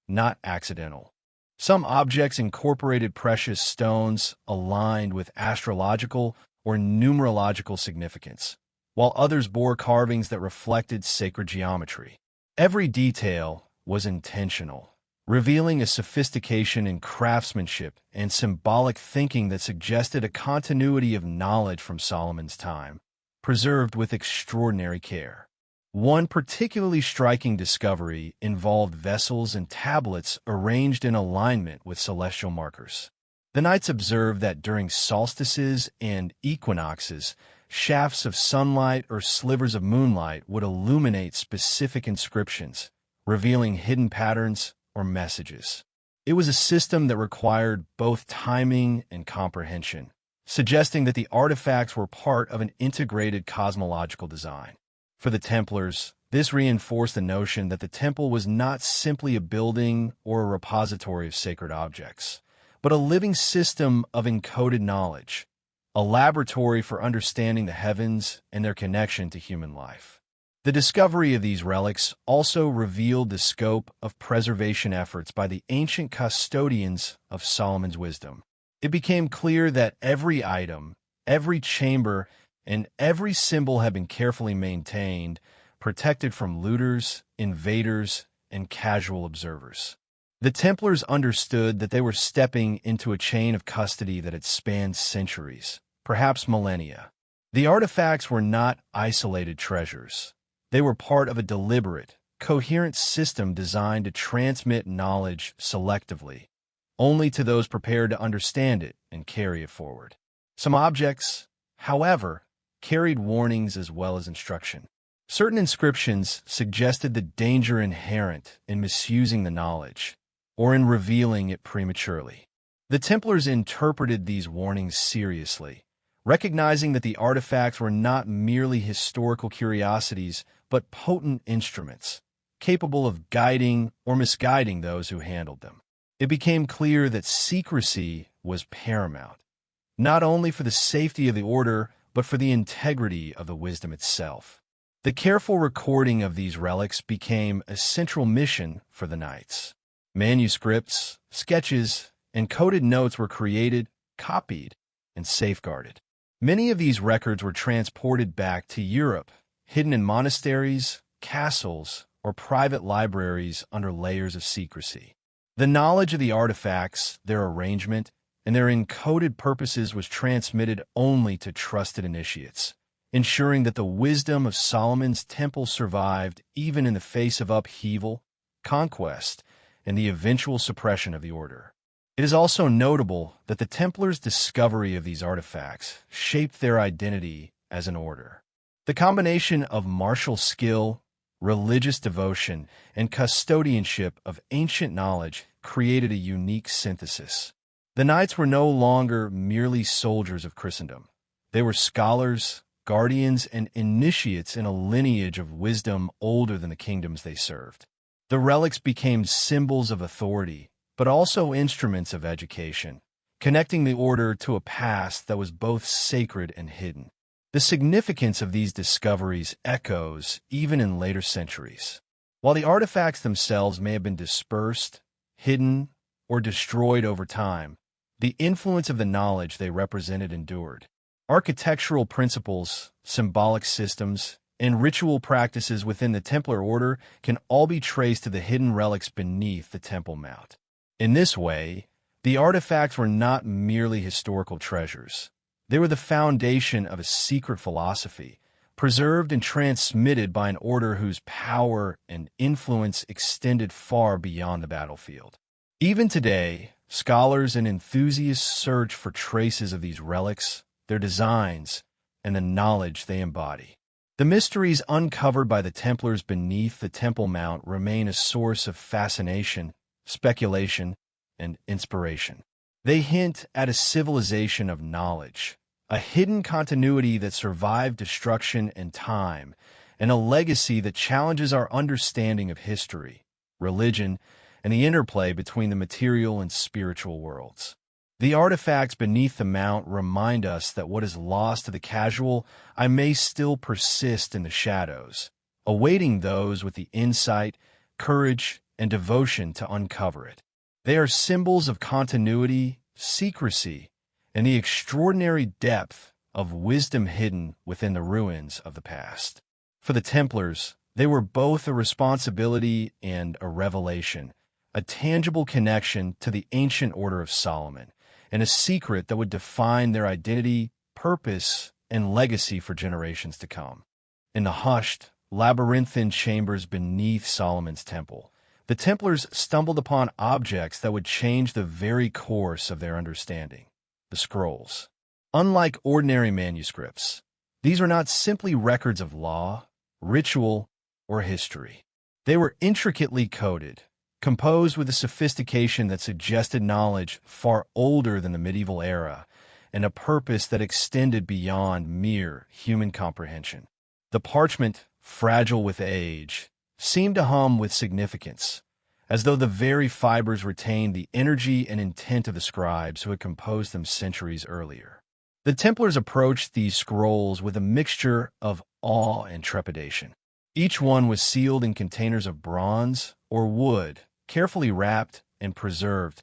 not accidental. Some objects incorporated precious stones aligned with astrological or numerological significance, while others bore carvings that reflected sacred geometry. Every detail was intentional, revealing a sophistication in craftsmanship and symbolic thinking that suggested a continuity of knowledge from Solomon's time, preserved with extraordinary care. One particularly striking discovery involved vessels and tablets arranged in alignment with celestial markers. The Knights observed that during solstices and equinoxes, shafts of sunlight or slivers of moonlight would illuminate specific inscriptions, revealing hidden patterns or messages. It was a system that required both timing and comprehension, suggesting that the artifacts were part of an integrated cosmological design. For the Templars, this reinforced the notion that the temple was not simply a building or a repository of sacred objects, but a living system of encoded knowledge, a laboratory for understanding the heavens and their connection to human life. The discovery of these relics also revealed the scope of preservation efforts by the ancient custodians of Solomon's wisdom. It became clear that every item, every chamber, and every symbol had been carefully maintained, protected from looters, invaders, and casual observers. The Templars understood that they were stepping into a chain of custody that had spanned centuries, perhaps millennia. The artifacts were not isolated treasures. They were part of a deliberate, coherent system designed to transmit knowledge selectively, only to those prepared to understand it and carry it forward. Some objects, however, carried warnings as well as instruction. Certain inscriptions suggested the danger inherent in misusing the knowledge, or in revealing it prematurely. The Templars interpreted these warnings seriously, recognizing that the artifacts were not merely historical curiosities, but potent instruments, capable of guiding or misguiding those who handled them. It became clear that secrecy was paramount, not only for the safety of the order, but for the integrity of the wisdom itself. The careful recording of these relics became a central mission for the Knights. Manuscripts, sketches, and coded notes were created, copied, and safeguarded. Many of these records were transported back to Europe, hidden in monasteries, castles, or private libraries under layers of secrecy. The knowledge of the artifacts, their arrangement, and their encoded purposes was transmitted only to trusted initiates, ensuring that the wisdom of Solomon's temple survived even in the face of upheaval, conquest, and the eventual suppression of the order. It is also notable that the Templars' discovery of these artifacts shaped their identity as an order. The combination of martial skill, religious devotion, and custodianship of ancient knowledge created a unique synthesis. The Knights were no longer merely soldiers of Christendom. They were scholars, guardians, and initiates in a lineage of wisdom older than the kingdoms they served. The relics became symbols of authority, but also instruments of education, connecting the order to a past that was both sacred and hidden. The significance of these discoveries echoes even in later centuries. While the artifacts themselves may have been dispersed, hidden, or destroyed over time, the influence of the knowledge they represented endured. Architectural principles, symbolic systems, and ritual practices within the Templar order can all be traced to the hidden relics beneath the Temple Mount. In this way, the artifacts were not merely historical treasures. They were the foundation of a secret philosophy, preserved and transmitted by an order whose power and influence extended far beyond the battlefield. Even today, scholars and enthusiasts search for traces of these relics, their designs, and the knowledge they embody. The mysteries uncovered by the Templars beneath the Temple Mount remain a source of fascination, speculation, and inspiration. They hint at a civilization of knowledge, a hidden continuity that survived destruction and time, and a legacy that challenges our understanding of history, religion, and the interplay between the material and spiritual worlds. The artifacts beneath the mount remind us that what is lost to the casual may still persist in the shadows, awaiting those with the insight, courage, and devotion to uncover it. They are symbols of continuity, secrecy, and the extraordinary depth of wisdom hidden within the ruins of the past. For the Templars, they were both a responsibility and a revelation, a tangible connection to the ancient Order of Solomon, and a secret that would define their identity, purpose, and legacy for generations to come. In the hushed, labyrinthine chambers beneath Solomon's temple, the Templars stumbled upon objects that would change the very course of their understanding: the scrolls. Unlike ordinary manuscripts, these were not simply records of law, ritual, or history. They were intricately coded, composed with a sophistication that suggested knowledge far older than the medieval era, and a purpose that extended beyond mere human comprehension. The parchment, fragile with age, seemed to hum with significance, as though the very fibers retained the energy and intent of the scribes who had composed them centuries earlier. The Templars approached these scrolls with a mixture of awe and trepidation. Each one was sealed in containers of bronze or wood, carefully wrapped and preserved,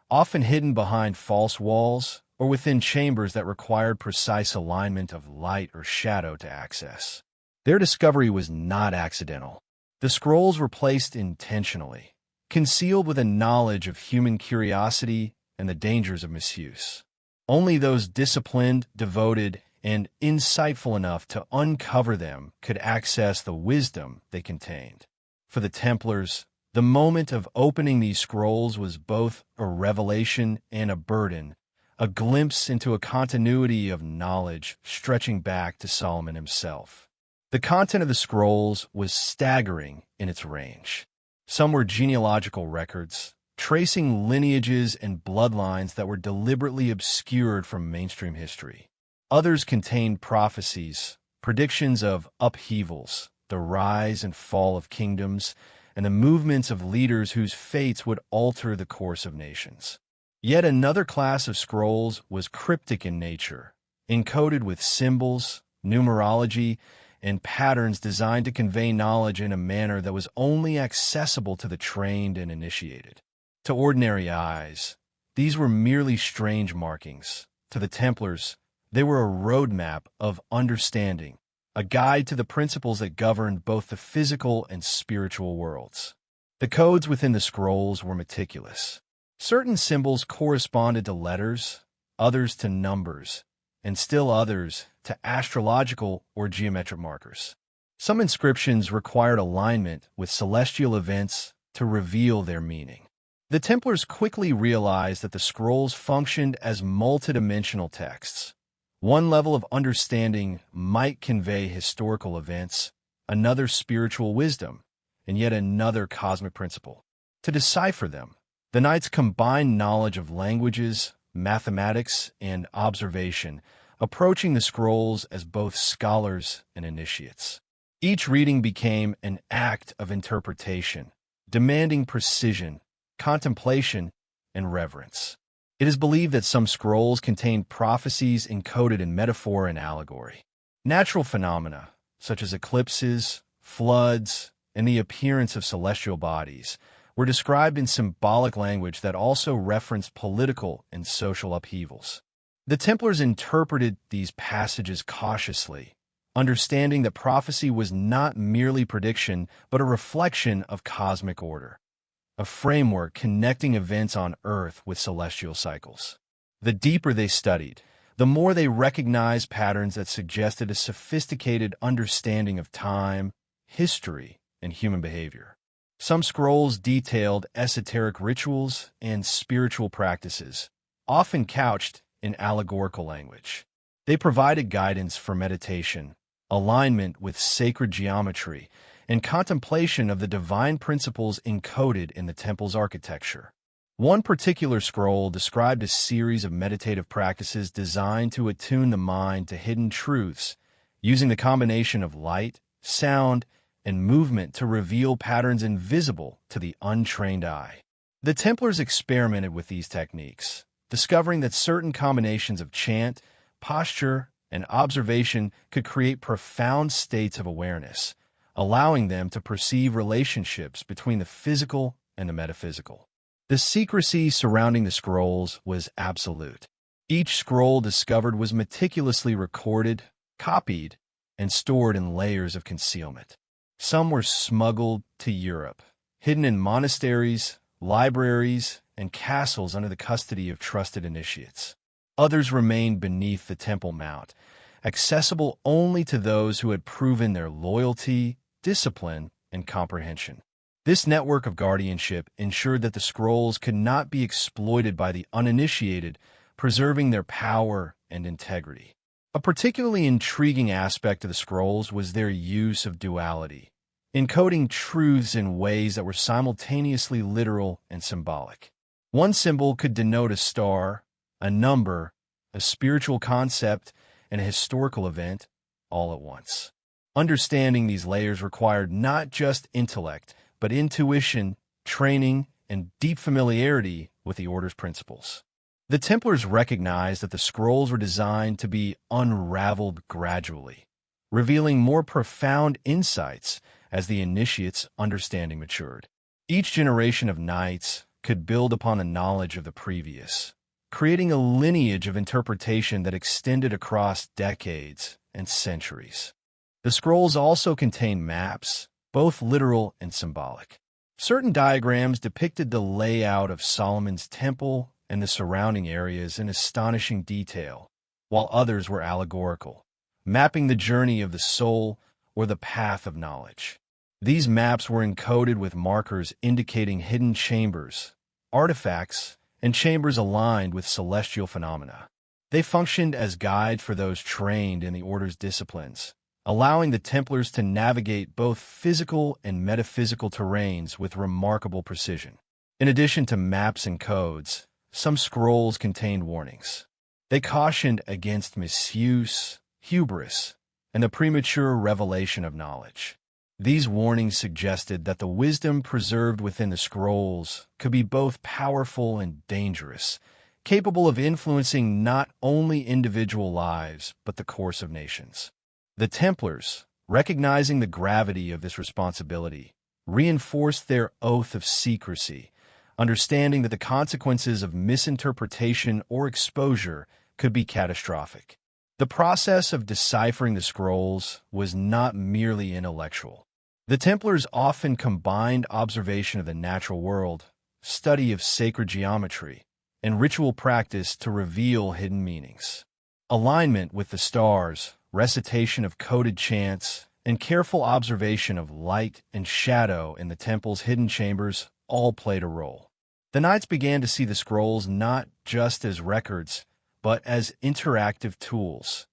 often hidden behind false walls or within chambers that required precise alignment of light or shadow to access. Their discovery was not accidental. The scrolls were placed intentionally, concealed with a knowledge of human curiosity and the dangers of misuse. Only those disciplined, devoted, and insightful enough to uncover them could access the wisdom they contained. For the Templars, the moment of opening these scrolls was both a revelation and a burden, a glimpse into a continuity of knowledge stretching back to Solomon himself. The content of the scrolls was staggering in its range. Some were genealogical records, tracing lineages and bloodlines that were deliberately obscured from mainstream history. Others contained prophecies, predictions of upheavals, the rise and fall of kingdoms, and the movements of leaders whose fates would alter the course of nations. Yet another class of scrolls was cryptic in nature, encoded with symbols, numerology, and patterns designed to convey knowledge in a manner that was only accessible to the trained and initiated. To ordinary eyes, these were merely strange markings. To the Templars, they were a roadmap of understanding, a guide to the principles that governed both the physical and spiritual worlds. The codes within the scrolls were meticulous. Certain symbols corresponded to letters, others to numbers, and still others to astrological or geometric markers. Some inscriptions required alignment with celestial events to reveal their meaning. The Templars quickly realized that the scrolls functioned as multidimensional texts. One level of understanding might convey historical events, another spiritual wisdom, and yet another cosmic principle. To decipher them, the Knights combined knowledge of languages, mathematics, and observation, approaching the scrolls as both scholars and initiates. Each reading became an act of interpretation, demanding precision, contemplation, and reverence. It is believed that some scrolls contain prophecies encoded in metaphor and allegory. Natural phenomena, such as eclipses, floods, and the appearance of celestial bodies, were described in symbolic language that also referenced political and social upheavals. The Templars interpreted these passages cautiously, understanding that prophecy was not merely prediction but a reflection of cosmic order, a framework connecting events on Earth with celestial cycles. The deeper they studied, the more they recognized patterns that suggested a sophisticated understanding of time, history, and human behavior. Some scrolls detailed esoteric rituals and spiritual practices, often couched in allegorical language. They provided guidance for meditation, alignment with sacred geometry, and contemplation of the divine principles encoded in the temple's architecture. One particular scroll described a series of meditative practices designed to attune the mind to hidden truths, using the combination of light, sound, and movement to reveal patterns invisible to the untrained eye. The Templars experimented with these techniques, discovering that certain combinations of chant, posture, and observation could create profound states of awareness, allowing them to perceive relationships between the physical and the metaphysical. The secrecy surrounding the scrolls was absolute. Each scroll discovered was meticulously recorded, copied, and stored in layers of concealment. Some were smuggled to Europe, hidden in monasteries, libraries, and castles under the custody of trusted initiates. Others remained beneath the Temple Mount, accessible only to those who had proven their loyalty, discipline, and comprehension. This network of guardianship ensured that the scrolls could not be exploited by the uninitiated, preserving their power and integrity. A particularly intriguing aspect of the scrolls was their use of duality, encoding truths in ways that were simultaneously literal and symbolic. One symbol could denote a star, a number, a spiritual concept, and a historical event, all at once. Understanding these layers required not just intellect, but intuition, training, and deep familiarity with the Order's principles. The Templars recognized that the scrolls were designed to be unraveled gradually, revealing more profound insights as the initiates' understanding matured. Each generation of knights could build upon the knowledge of the previous, creating a lineage of interpretation that extended across decades and centuries. The scrolls also contain maps, both literal and symbolic. Certain diagrams depicted the layout of Solomon's temple and the surrounding areas in astonishing detail, while others were allegorical, mapping the journey of the soul or the path of knowledge. These maps were encoded with markers indicating hidden chambers, artifacts, and chambers aligned with celestial phenomena. They functioned as guides for those trained in the Order's disciplines, allowing the Templars to navigate both physical and metaphysical terrains with remarkable precision. In addition to maps and codes, some scrolls contained warnings. They cautioned against misuse, hubris, and the premature revelation of knowledge. These warnings suggested that the wisdom preserved within the scrolls could be both powerful and dangerous, capable of influencing not only individual lives but the course of nations. The Templars, recognizing the gravity of this responsibility, reinforced their oath of secrecy, understanding that the consequences of misinterpretation or exposure could be catastrophic. The process of deciphering the scrolls was not merely intellectual. The Templars often combined observation of the natural world, study of sacred geometry, and ritual practice to reveal hidden meanings. Alignment with the stars, recitation of coded chants, and careful observation of light and shadow in the temple's hidden chambers all played a role. The Knights began to see the scrolls not just as records, but as interactive tools,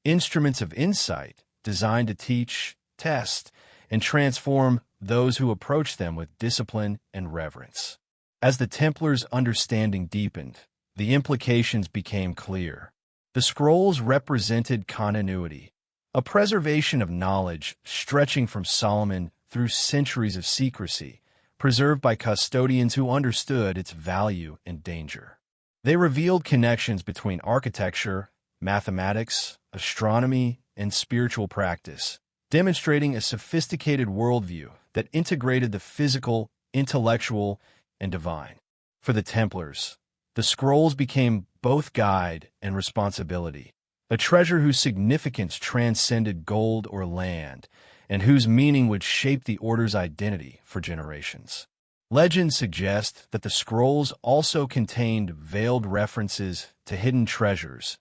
instruments of insight designed to teach, test, and transform those who approach them with discipline and reverence. As the Templars' understanding deepened, the implications became clear. The scrolls represented continuity, a preservation of knowledge stretching from Solomon through centuries of secrecy, preserved by custodians who understood its value and danger. They revealed connections between architecture, mathematics, astronomy, and spiritual practice, demonstrating a sophisticated worldview that integrated the physical intellectual, and divine. For the Templars, the scrolls became both guide and responsibility, a treasure whose significance transcended gold or land, and whose meaning would shape the Order's identity for generations. Legends suggest that the scrolls also contained veiled references to hidden treasures,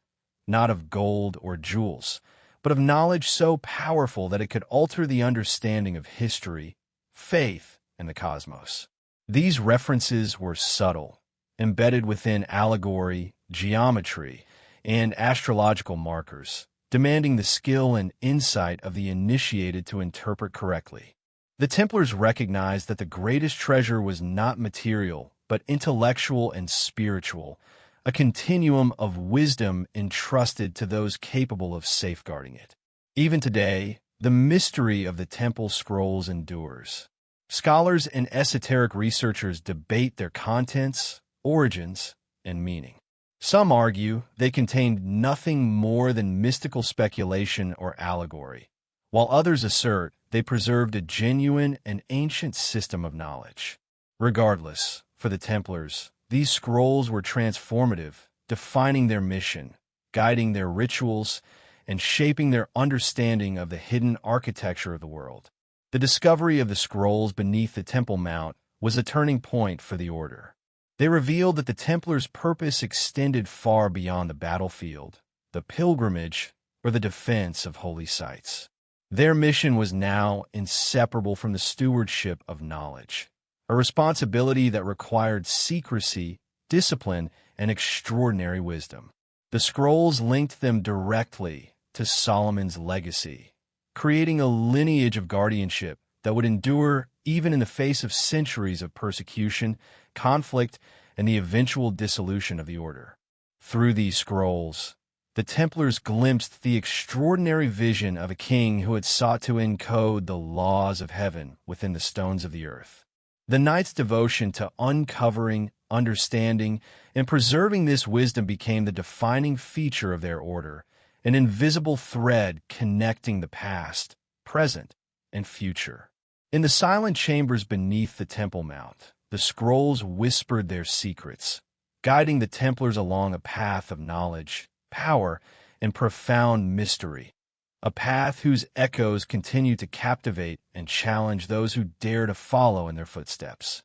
not of gold or jewels, but of knowledge so powerful that it could alter the understanding of history, faith, and the cosmos. These references were subtle, embedded within allegory, geometry, and astrological markers, demanding the skill and insight of the initiated to interpret correctly. The Templars recognized that the greatest treasure was not material, but intellectual and spiritual, a continuum of wisdom entrusted to those capable of safeguarding it. Even today, the mystery of the Temple scrolls endures. Scholars and esoteric researchers debate their contents, origins, and meaning. Some argue they contained nothing more than mystical speculation or allegory, while others assert they preserved a genuine and ancient system of knowledge. Regardless, for the Templars, these scrolls were transformative, defining their mission, guiding their rituals, and shaping their understanding of the hidden architecture of the world. The discovery of the scrolls beneath the Temple Mount was a turning point for the Order. They revealed that the Templars' purpose extended far beyond the battlefield, the pilgrimage, or the defense of holy sites. Their mission was now inseparable from the stewardship of knowledge, a responsibility that required secrecy, discipline, and extraordinary wisdom. The scrolls linked them directly to Solomon's legacy, creating a lineage of guardianship that would endure even in the face of centuries of persecution, conflict, and the eventual dissolution of the Order. Through these scrolls, the Templars glimpsed the extraordinary vision of a king who had sought to encode the laws of heaven within the stones of the earth. The Knights' devotion to uncovering, understanding, and preserving this wisdom became the defining feature of their Order, an invisible thread connecting the past, present, and future. In the silent chambers beneath the Temple Mount, the scrolls whispered their secrets, guiding the Templars along a path of knowledge, power, and profound mystery, a path whose echoes continue to captivate and challenge those who dare to follow in their footsteps.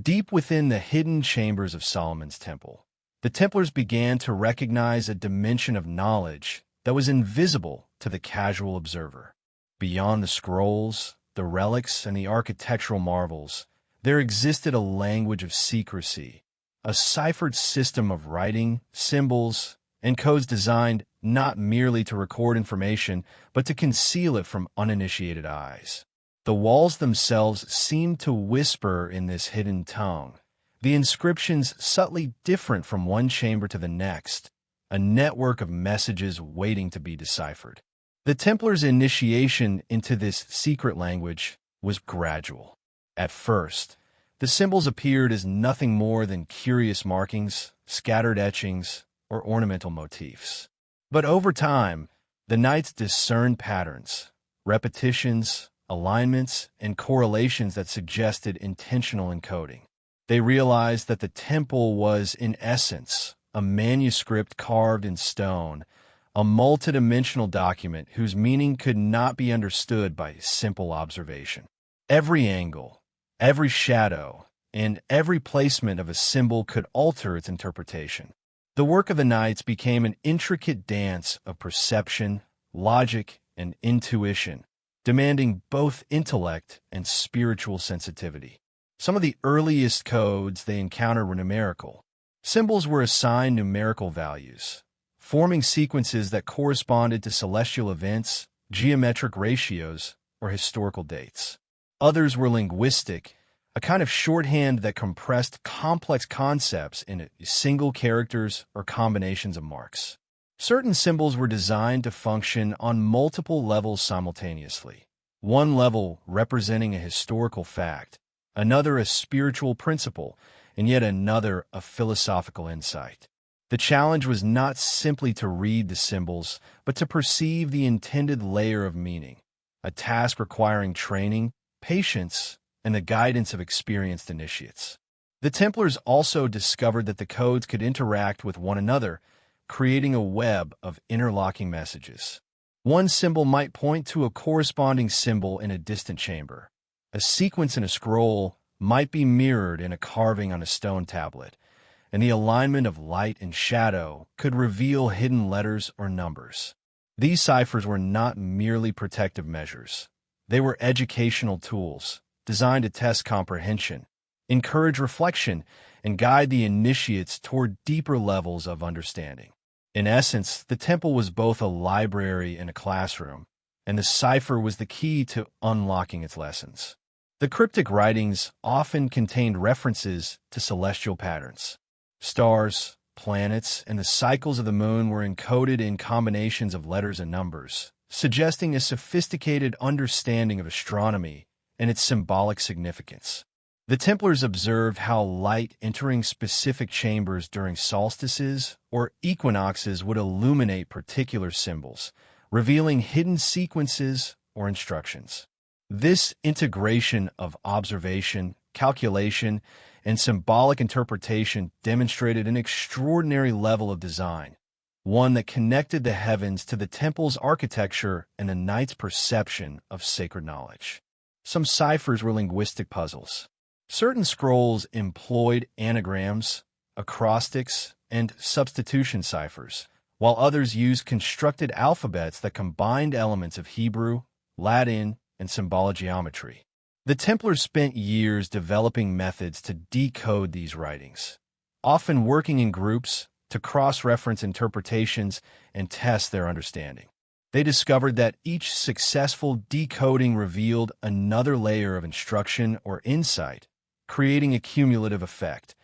Deep within the hidden chambers of Solomon's Temple, the Templars began to recognize a dimension of knowledge that was invisible to the casual observer. Beyond the scrolls, the relics, and the architectural marvels, there existed a language of secrecy, a ciphered system of writing, symbols, and codes designed not merely to record information, but to conceal it from uninitiated eyes. The walls themselves seemed to whisper in this hidden tongue, the inscriptions subtly different from one chamber to the next, a network of messages waiting to be deciphered. The Templars' initiation into this secret language was gradual. At first, the symbols appeared as nothing more than curious markings, scattered etchings, or ornamental motifs. But over time, the Knights discerned patterns, repetitions, alignments, and correlations that suggested intentional encoding. They realized that the temple was, in essence, a manuscript carved in stone, a multidimensional document whose meaning could not be understood by simple observation. Every angle, every shadow, and every placement of a symbol could alter its interpretation. The work of the Knights became an intricate dance of perception, logic, and intuition, demanding both intellect and spiritual sensitivity. Some of the earliest codes they encountered were numerical. Symbols were assigned numerical values, forming sequences that corresponded to celestial events, geometric ratios, or historical dates. Others were linguistic, a kind of shorthand that compressed complex concepts into single characters or combinations of marks. Certain symbols were designed to function on multiple levels simultaneously, one level representing a historical fact, another a spiritual principle, and yet another a philosophical insight. The challenge was not simply to read the symbols, but to perceive the intended layer of meaning, a task requiring training, patience, and the guidance of experienced initiates. The Templars also discovered that the codes could interact with one another, creating a web of interlocking messages. One symbol might point to a corresponding symbol in a distant chamber. A sequence in a scroll might be mirrored in a carving on a stone tablet, and the alignment of light and shadow could reveal hidden letters or numbers. These ciphers were not merely protective measures. They were educational tools designed to test comprehension, encourage reflection, and guide the initiates toward deeper levels of understanding. In essence, the temple was both a library and a classroom, and the cipher was the key to unlocking its lessons. The cryptic writings often contained references to celestial patterns. Stars, planets, and the cycles of the moon were encoded in combinations of letters and numbers, suggesting a sophisticated understanding of astronomy and its symbolic significance. The Templars observed how light entering specific chambers during solstices or equinoxes would illuminate particular symbols, revealing hidden sequences or instructions. This integration of observation, calculation, and symbolic interpretation demonstrated an extraordinary level of design, one that connected the heavens to the temple's architecture and the knight's perception of sacred knowledge. Some ciphers were linguistic puzzles. Certain scrolls employed anagrams, acrostics, and substitution ciphers, while others used constructed alphabets that combined elements of Hebrew, Latin, and symbolic geometry. The Templars spent years developing methods to decode these writings, often working in groups to cross-reference interpretations and test their understanding. They discovered that each successful decoding revealed another layer of instruction or insight, creating a cumulative effect,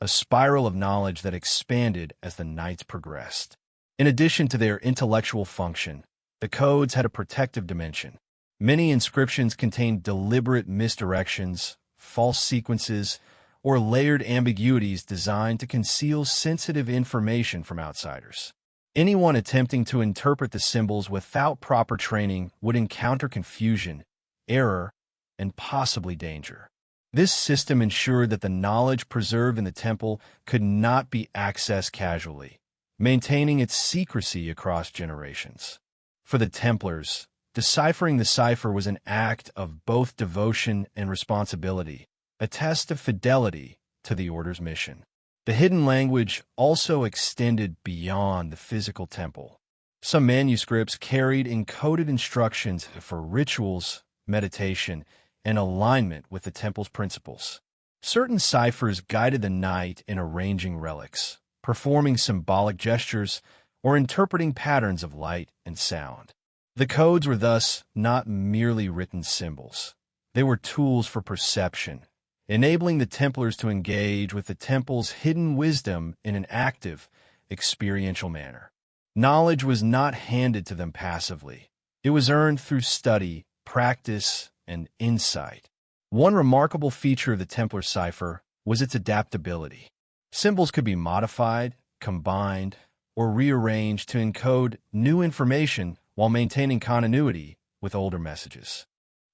a spiral of knowledge that expanded as the knights progressed. In addition to their intellectual function, the codes had a protective dimension. Many inscriptions contained deliberate misdirections, false sequences, or layered ambiguities designed to conceal sensitive information from outsiders. Anyone attempting to interpret the symbols without proper training would encounter confusion, error, and possibly danger. This system ensured that the knowledge preserved in the temple could not be accessed casually, maintaining its secrecy across generations. For the Templars, deciphering the cipher was an act of both devotion and responsibility, a test of fidelity to the order's mission. The hidden language also extended beyond the physical temple. Some manuscripts carried encoded instructions for rituals, meditation, and alignment with the temple's principles. Certain ciphers guided the knight in arranging relics, performing symbolic gestures, or interpreting patterns of light and sound. The codes were thus not merely written symbols. They were tools for perception, enabling the Templars to engage with the temple's hidden wisdom in an active, experiential manner. Knowledge was not handed to them passively. It was earned through study, practice, and insight. One remarkable feature of the Templar cipher was its adaptability. Symbols could be modified, combined, or rearranged to encode new information while maintaining continuity with older messages.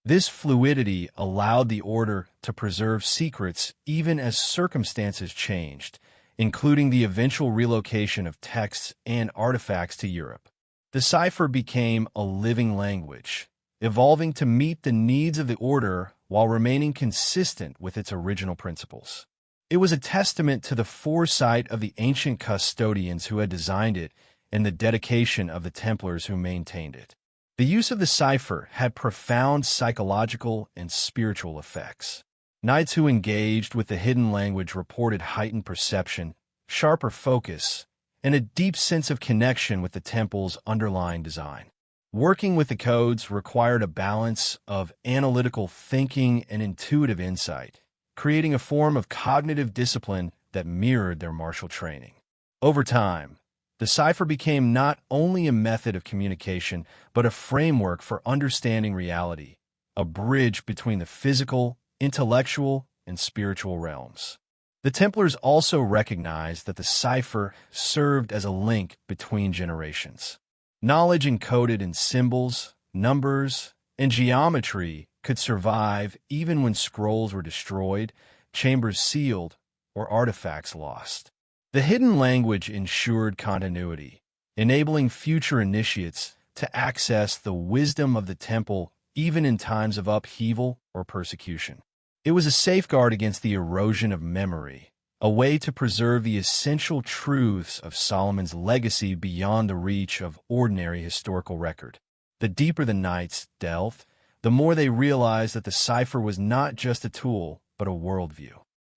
This fluidity allowed the order to preserve secrets even as circumstances changed, including the eventual relocation of texts and artifacts to Europe. The cipher became a living language, evolving to meet the needs of the order while remaining consistent with its original principles. It was a testament to the foresight of the ancient custodians who had designed it and the dedication of the Templars who maintained it. The use of the cipher had profound psychological and spiritual effects. Knights who engaged with the hidden language reported heightened perception, sharper focus, and a deep sense of connection with the temple's underlying design. Working with the codes required a balance of analytical thinking and intuitive insight, creating a form of cognitive discipline that mirrored their martial training. Over time, the cipher became not only a method of communication, but a framework for understanding reality, a bridge between the physical, intellectual, and spiritual realms. The Templars also recognized that the cipher served as a link between generations. Knowledge encoded in symbols, numbers, and geometry could survive even when scrolls were destroyed, chambers sealed, or artifacts lost. The hidden language ensured continuity, enabling future initiates to access the wisdom of the temple even in times of upheaval or persecution. It was a safeguard against the erosion of memory, a way to preserve the essential truths of Solomon's legacy beyond the reach of ordinary historical record. The deeper the knights delved, the more they realized that the cipher was not just a tool, but a worldview.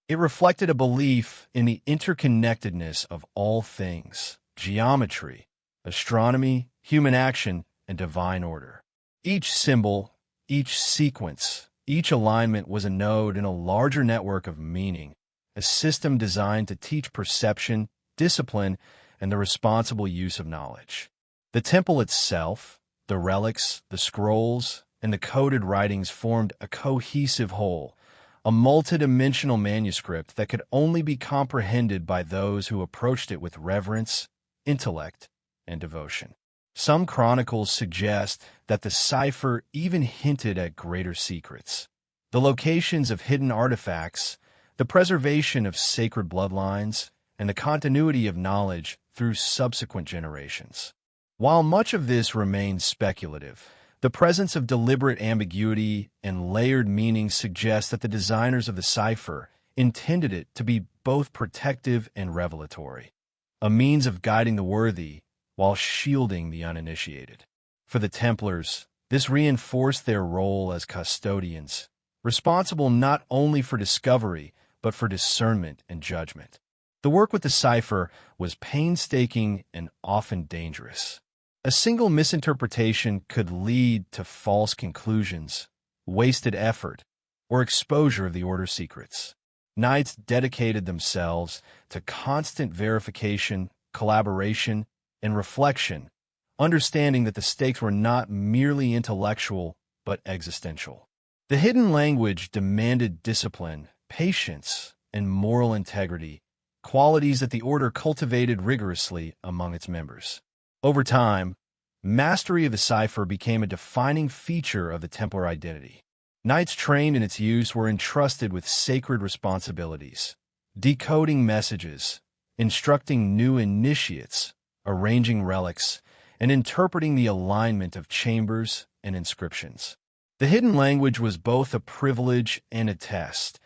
It reflected a belief in the interconnectedness of all things: geometry, astronomy, human action, and divine order. Each symbol, each sequence, each alignment was a node in a larger network of meaning, a system designed to teach perception, discipline, and the responsible use of knowledge. The temple itself, the relics, the scrolls, and the coded writings formed a cohesive whole, a multidimensional manuscript that could only be comprehended by those who approached it with reverence, intellect, and devotion. Some chronicles suggest that the cipher even hinted at greater secrets: the locations of hidden artifacts, the preservation of sacred bloodlines, and the continuity of knowledge through subsequent generations. While much of this remains speculative, the presence of deliberate ambiguity and layered meanings suggests that the designers of the cipher intended it to be both protective and revelatory, a means of guiding the worthy while shielding the uninitiated. For the Templars, this reinforced their role as custodians, responsible not only for discovery, but for discernment and judgment. The work with the cipher was painstaking and often dangerous. A single misinterpretation could lead to false conclusions, wasted effort, or exposure of the Order's secrets. Knights dedicated themselves to constant verification, collaboration, and reflection, understanding that the stakes were not merely intellectual but existential. The hidden language demanded discipline, patience, and moral integrity, qualities that the Order cultivated rigorously among its members. Over time, mastery of the cipher became a defining feature of the Templar identity. Knights trained in its use were entrusted with sacred responsibilities: decoding messages, instructing new initiates, arranging relics, and interpreting the alignment of chambers and inscriptions. The hidden language was both a privilege and a test,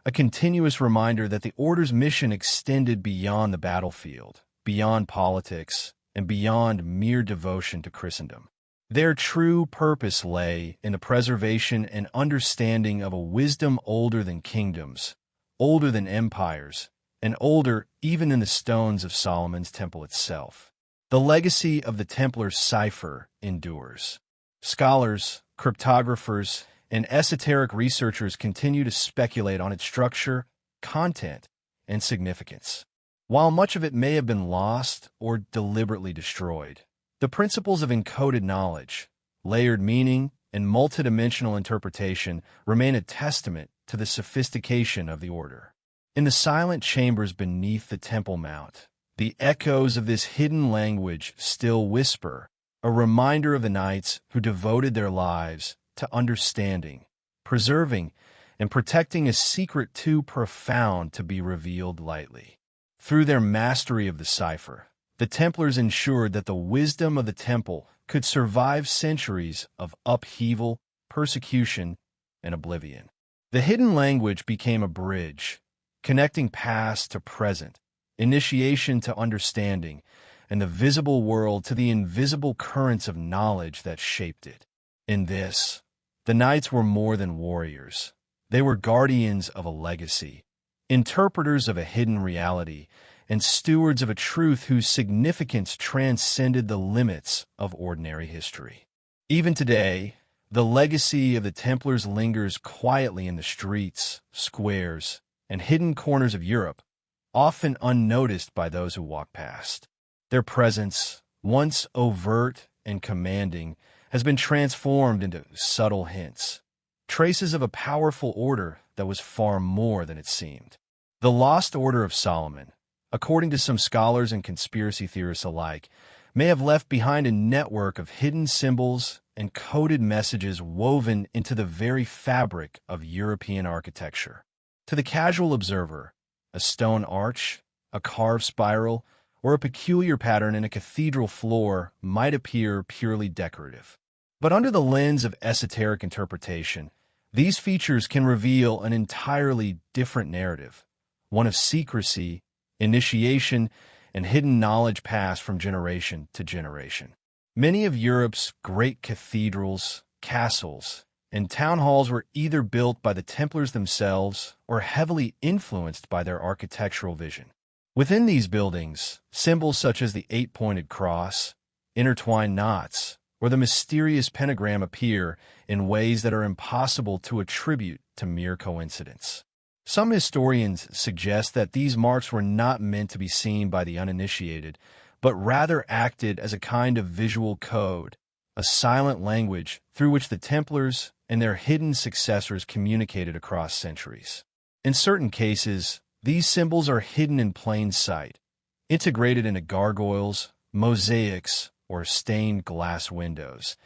a continuous reminder that the Order's mission extended beyond the battlefield, beyond politics, and beyond mere devotion to Christendom. Their true purpose lay in the preservation and understanding of a wisdom older than kingdoms, older than empires, and older even than the stones of Solomon's temple itself. The legacy of the Templar cipher endures. Scholars, cryptographers, and esoteric researchers continue to speculate on its structure, content, and significance. While much of it may have been lost or deliberately destroyed, the principles of encoded knowledge, layered meaning, and multidimensional interpretation remain a testament to the sophistication of the Order. In the silent chambers beneath the Temple Mount, the echoes of this hidden language still whisper, a reminder of the knights who devoted their lives to understanding, preserving, and protecting a secret too profound to be revealed lightly. Through their mastery of the cipher, the Templars ensured that the wisdom of the temple could survive centuries of upheaval, persecution, and oblivion. The hidden language became a bridge, connecting past to present, initiation to understanding, and the visible world to the invisible currents of knowledge that shaped it. In this, the knights were more than warriors. They were guardians of a legacy, interpreters of a hidden reality, and stewards of a truth whose significance transcended the limits of ordinary history. Even today, the legacy of the Templars lingers quietly in the streets, squares, and hidden corners of Europe, often unnoticed by those who walk past. Their presence, once overt and commanding, has been transformed into subtle hints, traces of a powerful order that was far more than it seemed. The Lost Order of Solomon, according to some scholars and conspiracy theorists alike, may have left behind a network of hidden symbols and coded messages woven into the very fabric of European architecture. To the casual observer, a stone arch, a carved spiral, or a peculiar pattern in a cathedral floor might appear purely decorative. But under the lens of esoteric interpretation, these features can reveal an entirely different narrative, one of secrecy, initiation, and hidden knowledge passed from generation to generation. Many of Europe's great cathedrals, castles, and town halls were either built by the Templars themselves or heavily influenced by their architectural vision. Within these buildings, symbols such as the eight-pointed cross, intertwined knots, or the mysterious pentagram appear in ways that are impossible to attribute to mere coincidence. Some historians suggest that these marks were not meant to be seen by the uninitiated, but rather acted as a kind of visual code, a silent language through which the Templars and their hidden successors communicated across centuries. In certain cases, these symbols are hidden in plain sight, integrated into gargoyles, mosaics, or stained glass windows,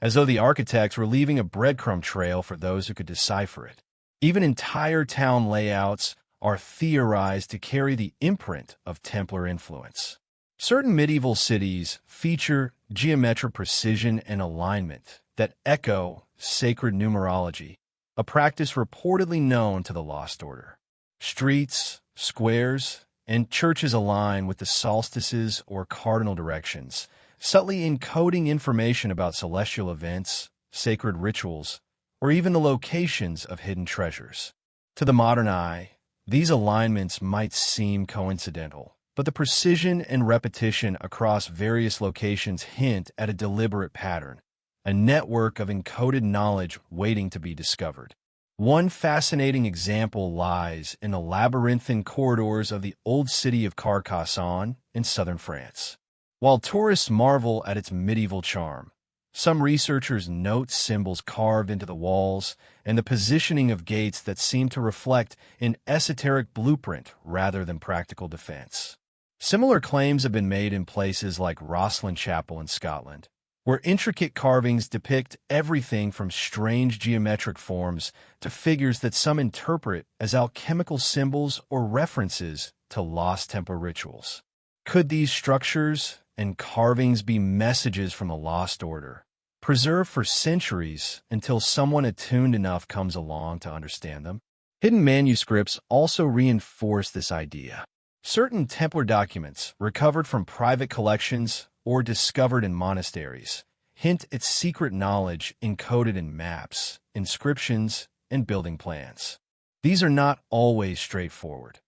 as though the architects were leaving a breadcrumb trail for those who could decipher it. Even entire town layouts are theorized to carry the imprint of Templar influence. Certain medieval cities feature geometric precision and alignment that echo sacred numerology, a practice reportedly known to the Lost Order. Streets, squares, and churches align with the solstices or cardinal directions, subtly encoding information about celestial events, sacred rituals, or even the locations of hidden treasures. To the modern eye, these alignments might seem coincidental, but the precision and repetition across various locations hint at a deliberate pattern, a network of encoded knowledge waiting to be discovered. One fascinating example lies in the labyrinthine corridors of the old city of Carcassonne in southern France. While tourists marvel at its medieval charm, some researchers note symbols carved into the walls and the positioning of gates that seem to reflect an esoteric blueprint rather than practical defense. Similar claims have been made in places like Rosslyn Chapel in Scotland, where intricate carvings depict everything from strange geometric forms to figures that some interpret as alchemical symbols or references to lost Templar rituals. Could these structures and carvings be messages from the Lost Order, preserved for centuries until someone attuned enough comes along to understand them? Hidden manuscripts also reinforce this idea. Certain Templar documents, recovered from private collections or discovered in monasteries, hint at secret knowledge encoded in maps, inscriptions, and building plans. These are not always straightforward.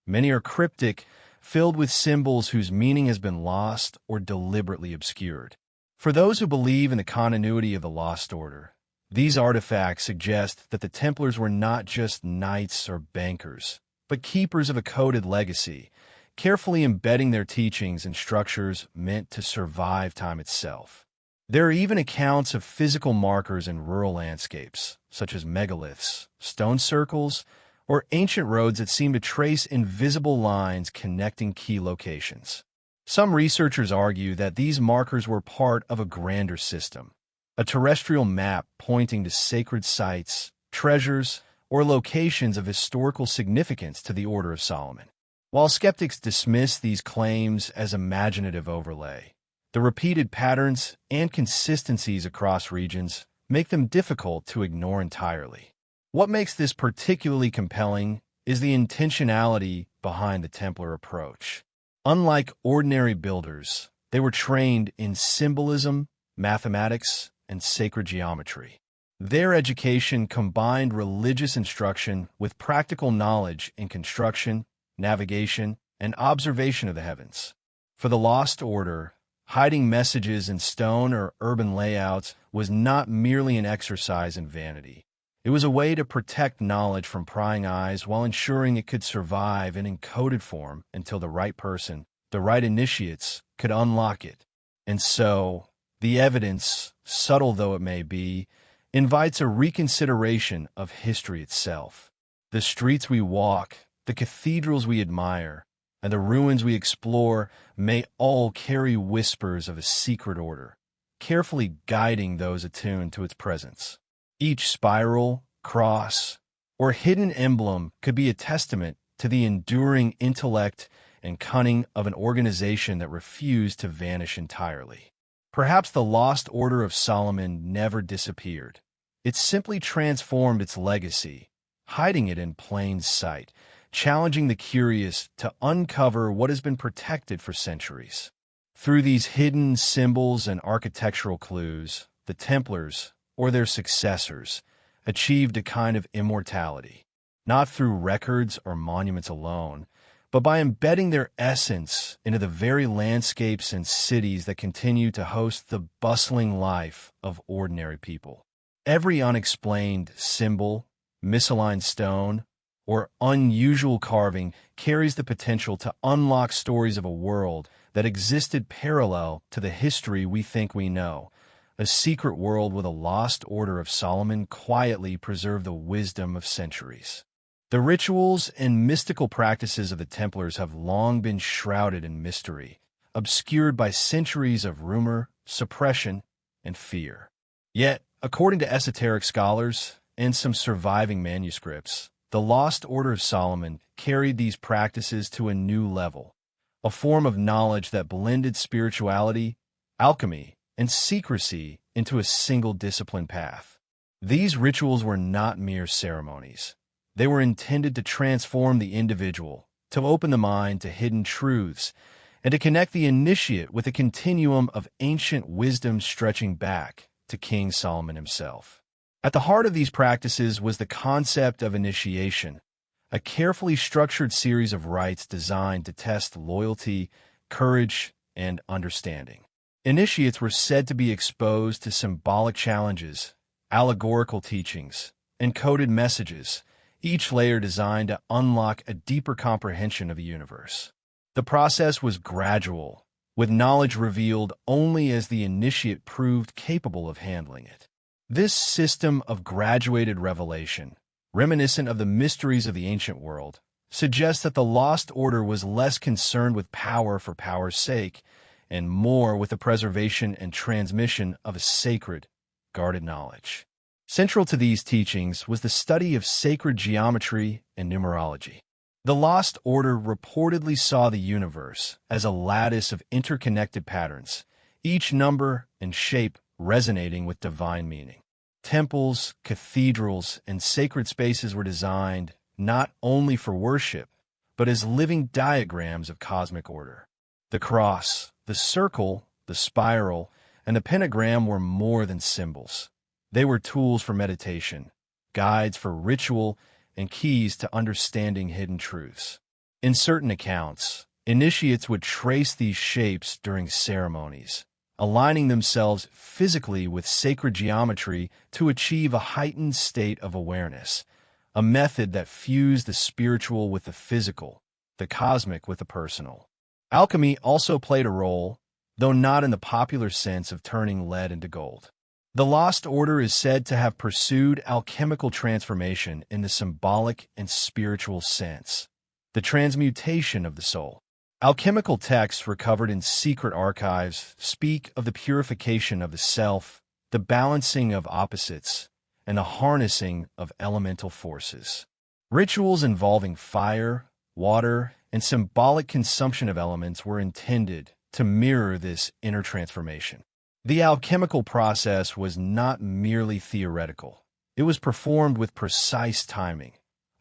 Many are cryptic, filled with symbols whose meaning has been lost or deliberately obscured. For those who believe in the continuity of the Lost Order, these artifacts suggest that the Templars were not just knights or bankers, but keepers of a coded legacy, carefully embedding their teachings in structures meant to survive time itself. There are even accounts of physical markers in rural landscapes, such as megaliths, stone circles, or ancient roads that seem to trace invisible lines connecting key locations. Some researchers argue that these markers were part of a grander system, a terrestrial map pointing to sacred sites, treasures, or locations of historical significance to the Order of Solomon. While skeptics dismiss these claims as imaginative overlay, the repeated patterns and consistencies across regions make them difficult to ignore entirely. What makes this particularly compelling is the intentionality behind the Templar approach. Unlike ordinary builders, they were trained in symbolism, mathematics, and sacred geometry. Their education combined religious instruction with practical knowledge in construction, navigation, and observation of the heavens. For the Lost Order, hiding messages in stone or urban layouts was not merely an exercise in vanity. It was a way to protect knowledge from prying eyes while ensuring it could survive in encoded form until the right person, the right initiates, could unlock it. And so, the evidence, subtle though it may be, invites a reconsideration of history itself. The streets we walk, the cathedrals we admire, and the ruins we explore may all carry whispers of a secret order, carefully guiding those attuned to its presence. Each spiral, cross, or hidden emblem could be a testament to the enduring intellect and cunning of an organization that refused to vanish entirely. Perhaps the lost Order of Solomon never disappeared. It simply transformed its legacy, hiding it in plain sight, challenging the curious to uncover what has been protected for centuries. Through these hidden symbols and architectural clues, the Templars, or their successors, achieved a kind of immortality, not through records or monuments alone, but by embedding their essence into the very landscapes and cities that continue to host the bustling life of ordinary people. Every unexplained symbol, misaligned stone, or unusual carving carries the potential to unlock stories of a world that existed parallel to the history we think we know, a secret world where the lost Order of Solomon quietly preserved the wisdom of centuries. The rituals and mystical practices of the Templars have long been shrouded in mystery, obscured by centuries of rumor, suppression, and fear. Yet, according to esoteric scholars and some surviving manuscripts, the lost Order of Solomon carried these practices to a new level, a form of knowledge that blended spirituality, alchemy, and secrecy into a single discipline path. These rituals were not mere ceremonies. They were intended to transform the individual, to open the mind to hidden truths, and to connect the initiate with a continuum of ancient wisdom stretching back to King Solomon himself. At the heart of these practices was the concept of initiation, a carefully structured series of rites designed to test loyalty, courage, and understanding. Initiates were said to be exposed to symbolic challenges, allegorical teachings, and coded messages, each layer designed to unlock a deeper comprehension of the universe. The process was gradual, with knowledge revealed only as the initiate proved capable of handling it. This system of graduated revelation, reminiscent of the mysteries of the ancient world, suggests that the Lost Order was less concerned with power for power's sake and more with the preservation and transmission of a sacred, guarded knowledge. Central to these teachings was the study of sacred geometry and numerology. The Lost Order reportedly saw the universe as a lattice of interconnected patterns, each number and shape resonating with divine meaning. Temples, cathedrals, and sacred spaces were designed not only for worship, but as living diagrams of cosmic order. The cross, the circle, the spiral, and the pentagram were more than symbols. They were tools for meditation, guides for ritual, and keys to understanding hidden truths. In certain accounts, initiates would trace these shapes during ceremonies, aligning themselves physically with sacred geometry to achieve a heightened state of awareness, a method that fused the spiritual with the physical, the cosmic with the personal. Alchemy also played a role, though not in the popular sense of turning lead into gold. The Lost Order is said to have pursued alchemical transformation in the symbolic and spiritual sense, the transmutation of the soul. Alchemical texts recovered in secret archives speak of the purification of the self, the balancing of opposites, and the harnessing of elemental forces. Rituals involving fire, water, and symbolic consumption of elements were intended to mirror this inner transformation. The alchemical process was not merely theoretical. It was performed with precise timing,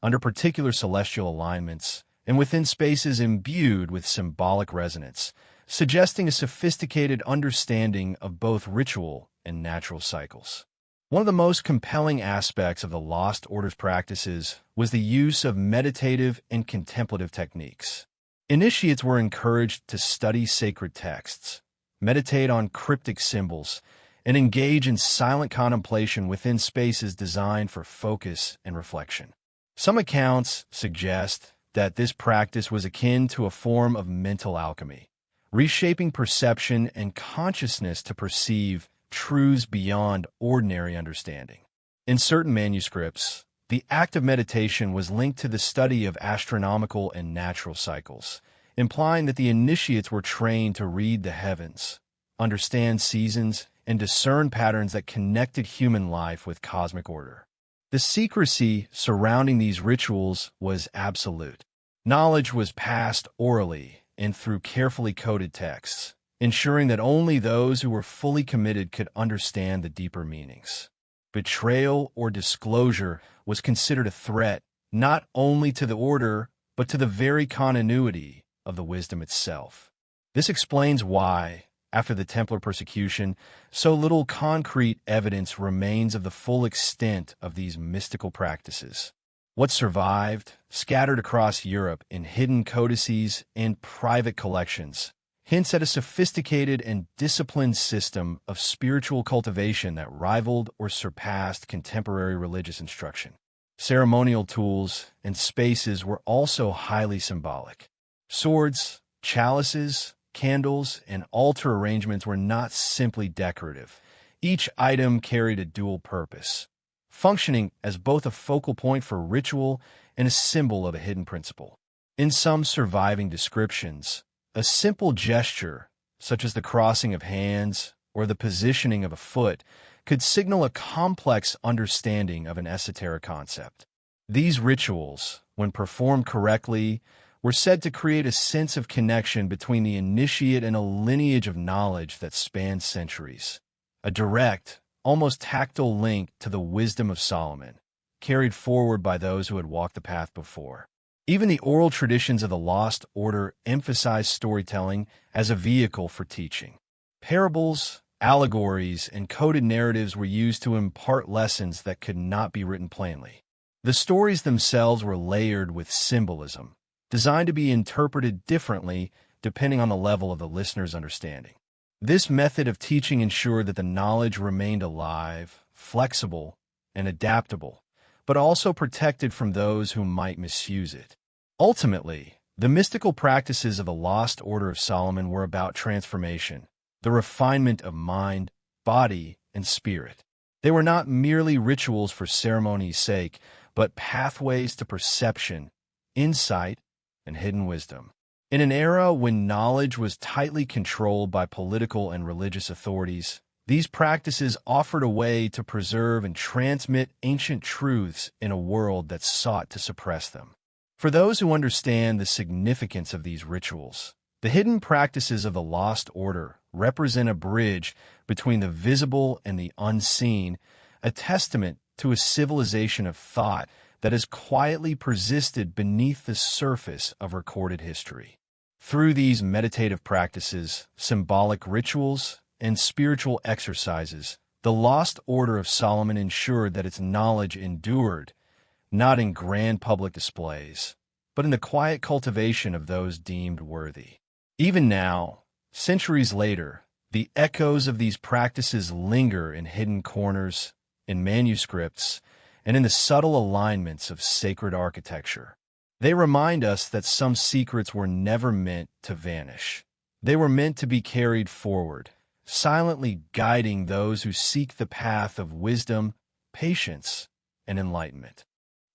under particular celestial alignments, and within spaces imbued with symbolic resonance, suggesting a sophisticated understanding of both ritual and natural cycles. One of the most compelling aspects of the Lost Order's practices was the use of meditative and contemplative techniques. Initiates were encouraged to study sacred texts, meditate on cryptic symbols, and engage in silent contemplation within spaces designed for focus and reflection. Some accounts suggest that this practice was akin to a form of mental alchemy, reshaping perception and consciousness to perceive truths beyond ordinary understanding. In certain manuscripts, the act of meditation was linked to the study of astronomical and natural cycles, implying that the initiates were trained to read the heavens, understand seasons, and discern patterns that connected human life with cosmic order. The secrecy surrounding these rituals was absolute. Knowledge was passed orally and through carefully coded texts, ensuring that only those who were fully committed could understand the deeper meanings. Betrayal or disclosure was considered a threat not only to the order, but to the very continuity of the wisdom itself. This explains why, after the Templar persecution, so little concrete evidence remains of the full extent of these mystical practices. What survived, scattered across Europe in hidden codices and private collections, hints at a sophisticated and disciplined system of spiritual cultivation that rivaled or surpassed contemporary religious instruction. Ceremonial tools and spaces were also highly symbolic. Swords, chalices, candles, and altar arrangements were not simply decorative. Each item carried a dual purpose, functioning as both a focal point for ritual and a symbol of a hidden principle. In some surviving descriptions, a simple gesture, such as the crossing of hands or the positioning of a foot, could signal a complex understanding of an esoteric concept. These rituals, when performed correctly, were said to create a sense of connection between the initiate and a lineage of knowledge that spanned centuries. A direct, almost tactile link to the wisdom of Solomon, carried forward by those who had walked the path before. Even the oral traditions of the Lost Order emphasized storytelling as a vehicle for teaching. Parables, allegories, and coded narratives were used to impart lessons that could not be written plainly. The stories themselves were layered with symbolism, designed to be interpreted differently depending on the level of the listener's understanding. This method of teaching ensured that the knowledge remained alive, flexible, and adaptable, but also protected from those who might misuse it. Ultimately, the mystical practices of the Lost Order of Solomon were about transformation, the refinement of mind, body, and spirit. They were not merely rituals for ceremony's sake, but pathways to perception, insight, and hidden wisdom. In an era when knowledge was tightly controlled by political and religious authorities, these practices offered a way to preserve and transmit ancient truths in a world that sought to suppress them. For those who understand the significance of these rituals, the hidden practices of the Lost Order represent a bridge between the visible and the unseen, a testament to a civilization of thought that has quietly persisted beneath the surface of recorded history. Through these meditative practices, symbolic rituals, and spiritual exercises, the Lost Order of Solomon ensured that its knowledge endured, not in grand public displays, but in the quiet cultivation of those deemed worthy. Even now, centuries later, the echoes of these practices linger in hidden corners, in manuscripts, and in the subtle alignments of sacred architecture. They remind us that some secrets were never meant to vanish. They were meant to be carried forward, silently guiding those who seek the path of wisdom, patience, and enlightenment.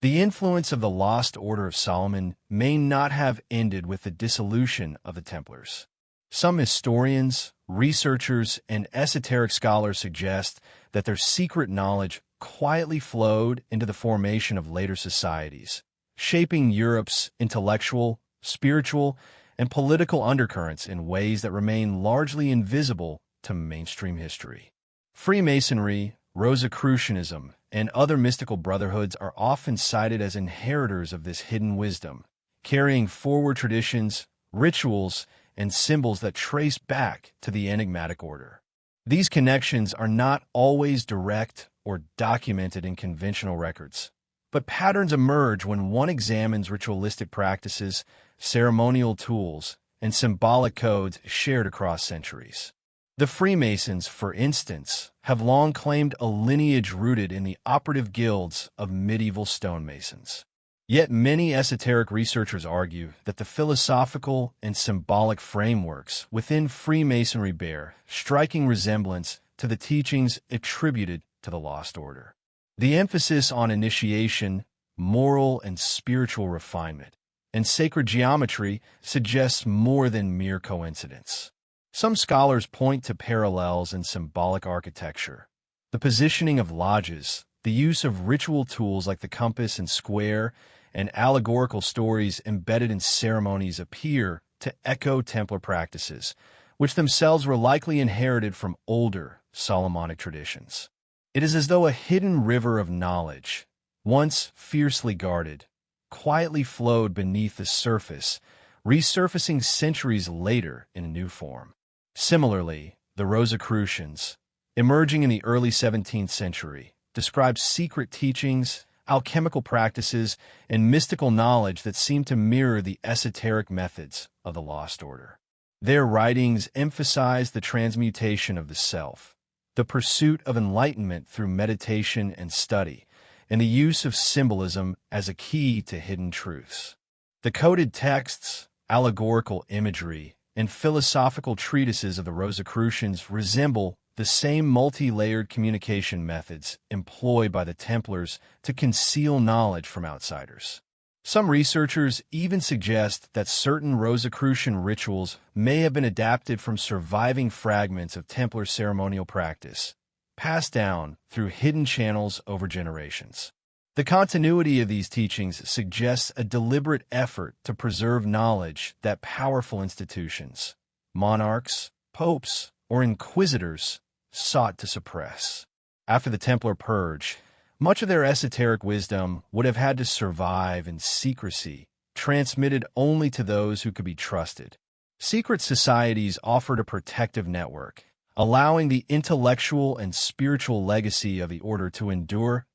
The influence of the Lost Order of Solomon may not have ended with the dissolution of the Templars. Some historians, researchers, and esoteric scholars suggest that their secret knowledge quietly flowed into the formation of later societies, shaping Europe's intellectual, spiritual, and political undercurrents in ways that remain largely invisible to mainstream history. Freemasonry, Rosicrucianism, and other mystical brotherhoods are often cited as inheritors of this hidden wisdom, carrying forward traditions, rituals, and symbols that trace back to the enigmatic order. These connections are not always direct or documented in conventional records, but patterns emerge when one examines ritualistic practices, ceremonial tools, and symbolic codes shared across centuries. The Freemasons, for instance, have long claimed a lineage rooted in the operative guilds of medieval stonemasons. Yet many esoteric researchers argue that the philosophical and symbolic frameworks within Freemasonry bear striking resemblance to the teachings attributed to the Lost Order. The emphasis on initiation, moral and spiritual refinement, and sacred geometry suggests more than mere coincidence. Some scholars point to parallels in symbolic architecture. The positioning of lodges, the use of ritual tools like the compass and square, and allegorical stories embedded in ceremonies appear to echo Templar practices, which themselves were likely inherited from older Solomonic traditions. It is as though a hidden river of knowledge, once fiercely guarded, quietly flowed beneath the surface, resurfacing centuries later in a new form. Similarly, the Rosicrucians, emerging in the early 17th century, described secret teachings, alchemical practices, and mystical knowledge that seemed to mirror the esoteric methods of the Lost Order. Their writings emphasized the transmutation of the self, the pursuit of enlightenment through meditation and study, and the use of symbolism as a key to hidden truths. The coded texts, allegorical imagery, and philosophical treatises of the Rosicrucians resemble the same multi-layered communication methods employed by the Templars to conceal knowledge from outsiders. Some researchers even suggest that certain Rosicrucian rituals may have been adapted from surviving fragments of Templar ceremonial practice, passed down through hidden channels over generations. The continuity of these teachings suggests a deliberate effort to preserve knowledge that powerful institutions, monarchs, popes, or inquisitors sought to suppress. After the Templar Purge, much of their esoteric wisdom would have had to survive in secrecy, transmitted only to those who could be trusted. Secret societies offered a protective network, allowing the intellectual and spiritual legacy of the order to endure,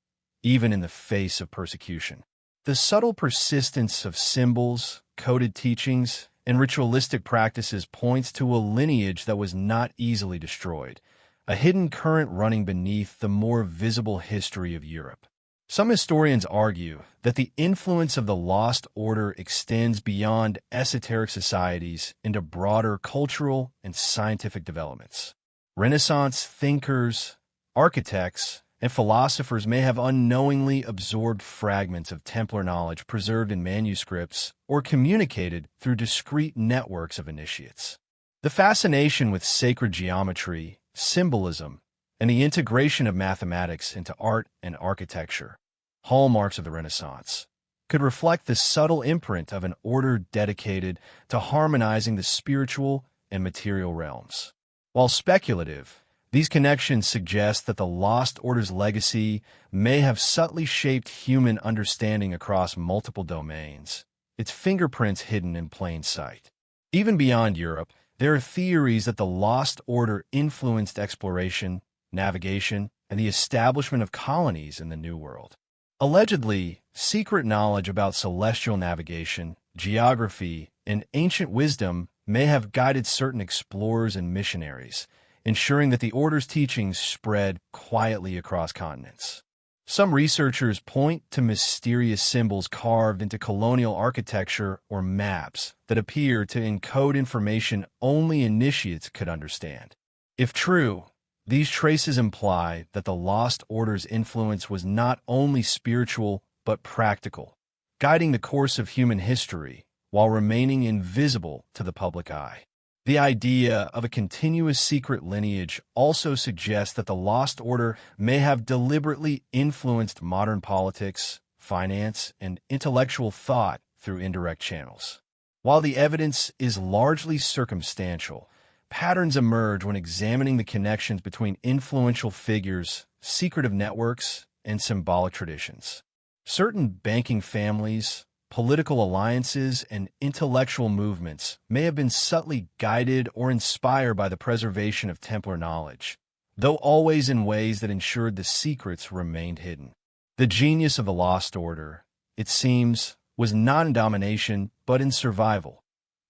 even in the face of persecution. The subtle persistence of symbols, coded teachings, and ritualistic practices points to a lineage that was not easily destroyed, a hidden current running beneath the more visible history of Europe. Some historians argue that the influence of the Lost Order extends beyond esoteric societies into broader cultural and scientific developments. Renaissance thinkers, architects, and philosophers may have unknowingly absorbed fragments of Templar knowledge preserved in manuscripts or communicated through discrete networks of initiates. The fascination with sacred geometry, symbolism, and the integration of mathematics into art and architecture, hallmarks of the Renaissance, could reflect the subtle imprint of an order dedicated to harmonizing the spiritual and material realms. While speculative, these connections suggest that the Lost Order's legacy may have subtly shaped human understanding across multiple domains, its fingerprints hidden in plain sight. Even beyond Europe, there are theories that the Lost Order influenced exploration, navigation, and the establishment of colonies in the New World. Allegedly, secret knowledge about celestial navigation, geography, and ancient wisdom may have guided certain explorers and missionaries, ensuring that the Order's teachings spread quietly across continents. Some researchers point to mysterious symbols carved into colonial architecture or maps that appear to encode information only initiates could understand. If true, these traces imply that the Lost Order's influence was not only spiritual but practical, guiding the course of human history while remaining invisible to the public eye. The idea of a continuous secret lineage also suggests that the Lost Order may have deliberately influenced modern politics, finance, and intellectual thought through indirect channels. While the evidence is largely circumstantial, patterns emerge when examining the connections between influential figures, secretive networks, and symbolic traditions. Certain banking families, political alliances, and intellectual movements may have been subtly guided or inspired by the preservation of Templar knowledge, though always in ways that ensured the secrets remained hidden. The genius of the Lost Order, it seems, was not in domination but in survival,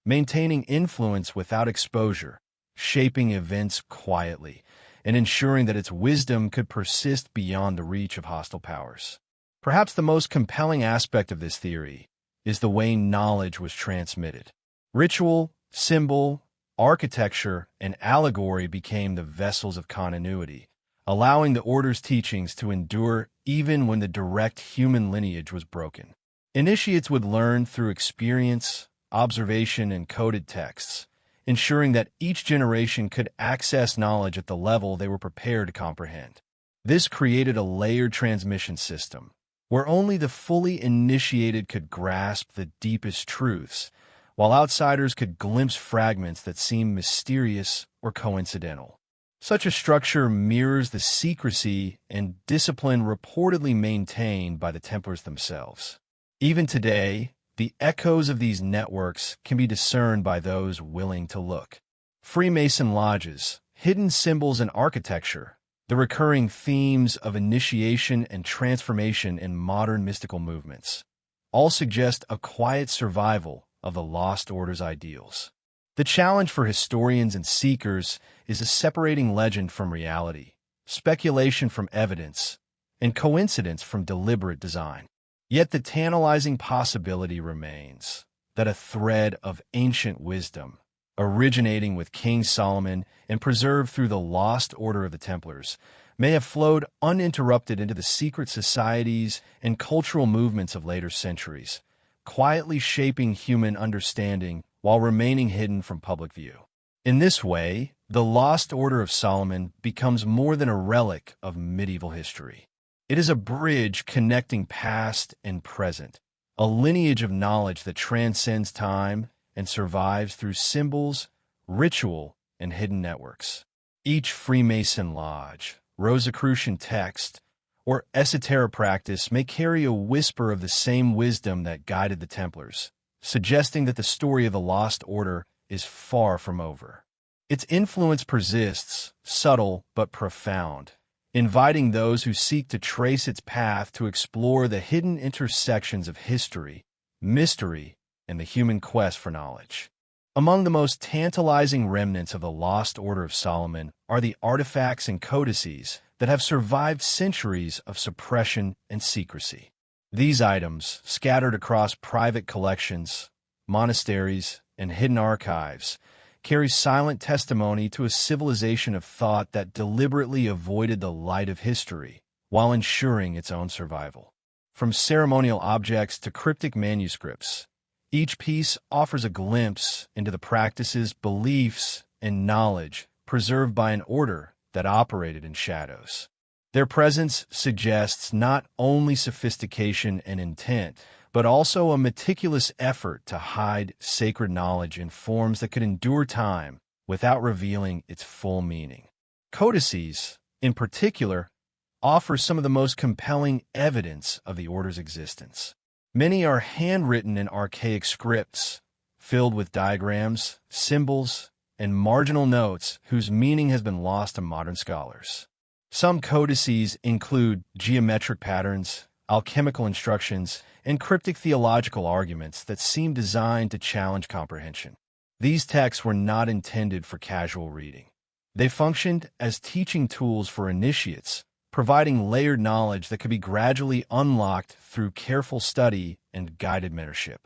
maintaining influence without exposure, shaping events quietly, and ensuring that its wisdom could persist beyond the reach of hostile powers. Perhaps the most compelling aspect of this theory is the way knowledge was transmitted. Ritual, symbol, architecture, and allegory became the vessels of continuity, allowing the Order's teachings to endure even when the direct human lineage was broken. Initiates would learn through experience, observation, and coded texts, ensuring that each generation could access knowledge at the level they were prepared to comprehend. This created a layered transmission system, where only the fully initiated could grasp the deepest truths, while outsiders could glimpse fragments that seemed mysterious or coincidental. Such a structure mirrors the secrecy and discipline reportedly maintained by the Templars themselves. Even today, the echoes of these networks can be discerned by those willing to look. Freemason lodges, hidden symbols and architecture, the recurring themes of initiation and transformation in modern mystical movements, all suggest a quiet survival of the Lost Order's ideals. The challenge for historians and seekers is a separating legend from reality, speculation from evidence, and coincidence from deliberate design. Yet the tantalizing possibility remains that a thread of ancient wisdom, originating with King Solomon and preserved through the lost order of the Templars, may have flowed uninterrupted into the secret societies and cultural movements of later centuries, quietly shaping human understanding while remaining hidden from public view. In this way, the Lost Order of Solomon becomes more than a relic of medieval history. It is a bridge connecting past and present, a lineage of knowledge that transcends time and survives through symbols, ritual, and hidden networks. Each Freemason lodge, Rosicrucian text, or esoteric practice may carry a whisper of the same wisdom that guided the Templars, suggesting that the story of the Lost Order is far from over. Its influence persists, subtle but profound, inviting those who seek to trace its path to explore the hidden intersections of history, mystery, and the human quest for knowledge. Among the most tantalizing remnants of the Lost Order of Solomon are the artifacts and codices that have survived centuries of suppression and secrecy. These items, scattered across private collections, monasteries, and hidden archives, carry silent testimony to a civilization of thought that deliberately avoided the light of history while ensuring its own survival. From ceremonial objects to cryptic manuscripts, each piece offers a glimpse into the practices, beliefs, and knowledge preserved by an order that operated in shadows. Their presence suggests not only sophistication and intent, but also a meticulous effort to hide sacred knowledge in forms that could endure time without revealing its full meaning. Codices, in particular, offer some of the most compelling evidence of the order's existence. Many are handwritten in archaic scripts, filled with diagrams, symbols, and marginal notes whose meaning has been lost to modern scholars. Some codices include geometric patterns, alchemical instructions, and cryptic theological arguments that seem designed to challenge comprehension. These texts were not intended for casual reading. They functioned as teaching tools for initiates, providing layered knowledge that could be gradually unlocked through careful study and guided mentorship.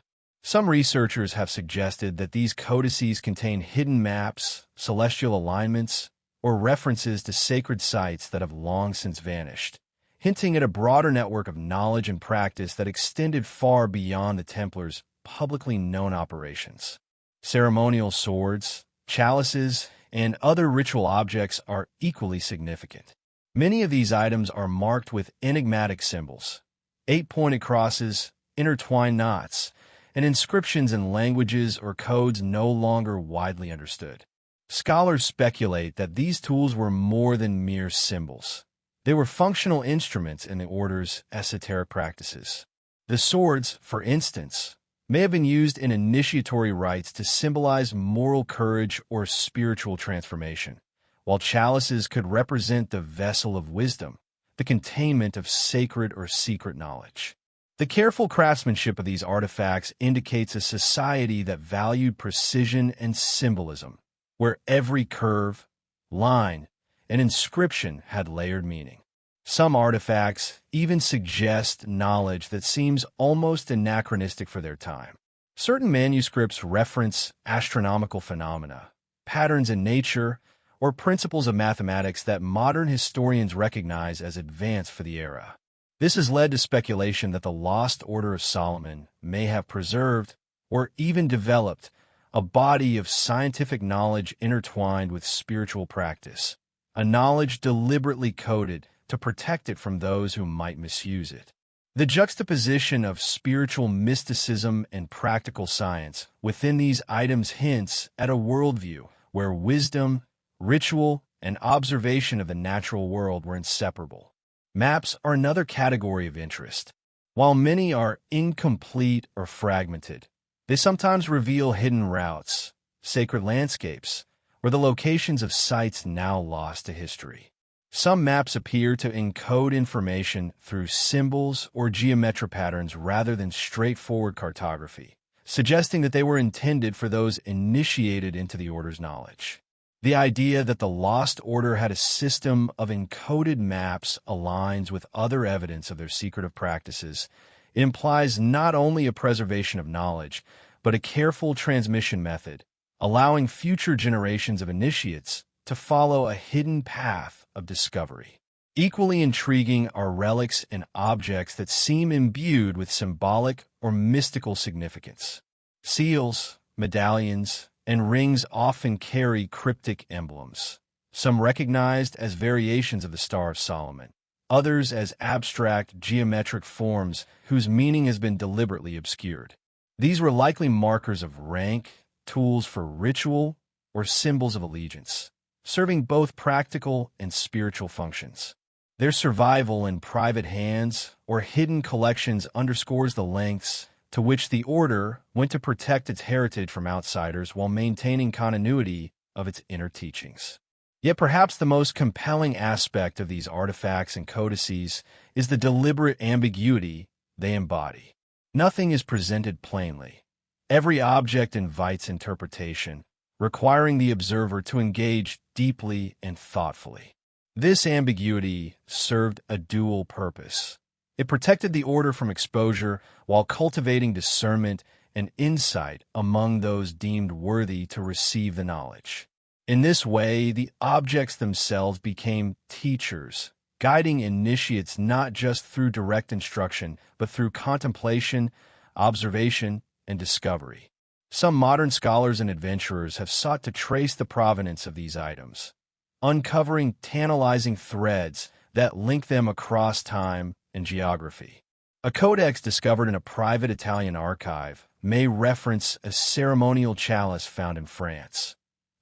Some researchers have suggested that these codices contain hidden maps, celestial alignments, or references to sacred sites that have long since vanished, hinting at a broader network of knowledge and practice that extended far beyond the Templars' publicly known operations. Ceremonial swords, chalices, and other ritual objects are equally significant. Many of these items are marked with enigmatic symbols, 8-pointed crosses, intertwined knots, and inscriptions in languages or codes no longer widely understood. Scholars speculate that these tools were more than mere symbols. They were functional instruments in the order's esoteric practices. The swords, for instance, may have been used in initiatory rites to symbolize moral courage or spiritual transformation, while chalices could represent the vessel of wisdom, the containment of sacred or secret knowledge. The careful craftsmanship of these artifacts indicates a society that valued precision and symbolism, where every curve, line, and inscription had layered meaning. Some artifacts even suggest knowledge that seems almost anachronistic for their time. Certain manuscripts reference astronomical phenomena, patterns in nature, or principles of mathematics that modern historians recognize as advanced for the era. This has led to speculation that the Lost Order of Solomon may have preserved, or even developed, a body of scientific knowledge intertwined with spiritual practice, a knowledge deliberately coded to protect it from those who might misuse it. The juxtaposition of spiritual mysticism and practical science within these items hints at a worldview where wisdom, ritual, and observation of the natural world were inseparable. Maps are another category of interest. While many are incomplete or fragmented, they sometimes reveal hidden routes, sacred landscapes, or the locations of sites now lost to history. Some maps appear to encode information through symbols or geometric patterns rather than straightforward cartography, suggesting that they were intended for those initiated into the Order's knowledge. The idea that the Lost Order had a system of encoded maps aligns with other evidence of their secretive practices. It implies not only a preservation of knowledge, but a careful transmission method, allowing future generations of initiates to follow a hidden path of discovery. Equally intriguing are relics and objects that seem imbued with symbolic or mystical significance. Seals, medallions, and rings often carry cryptic emblems, some recognized as variations of the Star of Solomon, others as abstract geometric forms whose meaning has been deliberately obscured. These were likely markers of rank, tools for ritual, or symbols of allegiance, serving both practical and spiritual functions. Their survival in private hands or hidden collections underscores the lengths to which the Order went to protect its heritage from outsiders while maintaining continuity of its inner teachings. Yet perhaps the most compelling aspect of these artifacts and codices is the deliberate ambiguity they embody. Nothing is presented plainly. Every object invites interpretation, requiring the observer to engage deeply and thoughtfully. This ambiguity served a dual purpose. It protected the Order from exposure while cultivating discernment and insight among those deemed worthy to receive the knowledge. In this way, the objects themselves became teachers, guiding initiates not just through direct instruction, but through contemplation, observation, and discovery. Some modern scholars and adventurers have sought to trace the provenance of these items, uncovering tantalizing threads that link them across time and geography. A codex discovered in a private Italian archive may reference a ceremonial chalice found in France.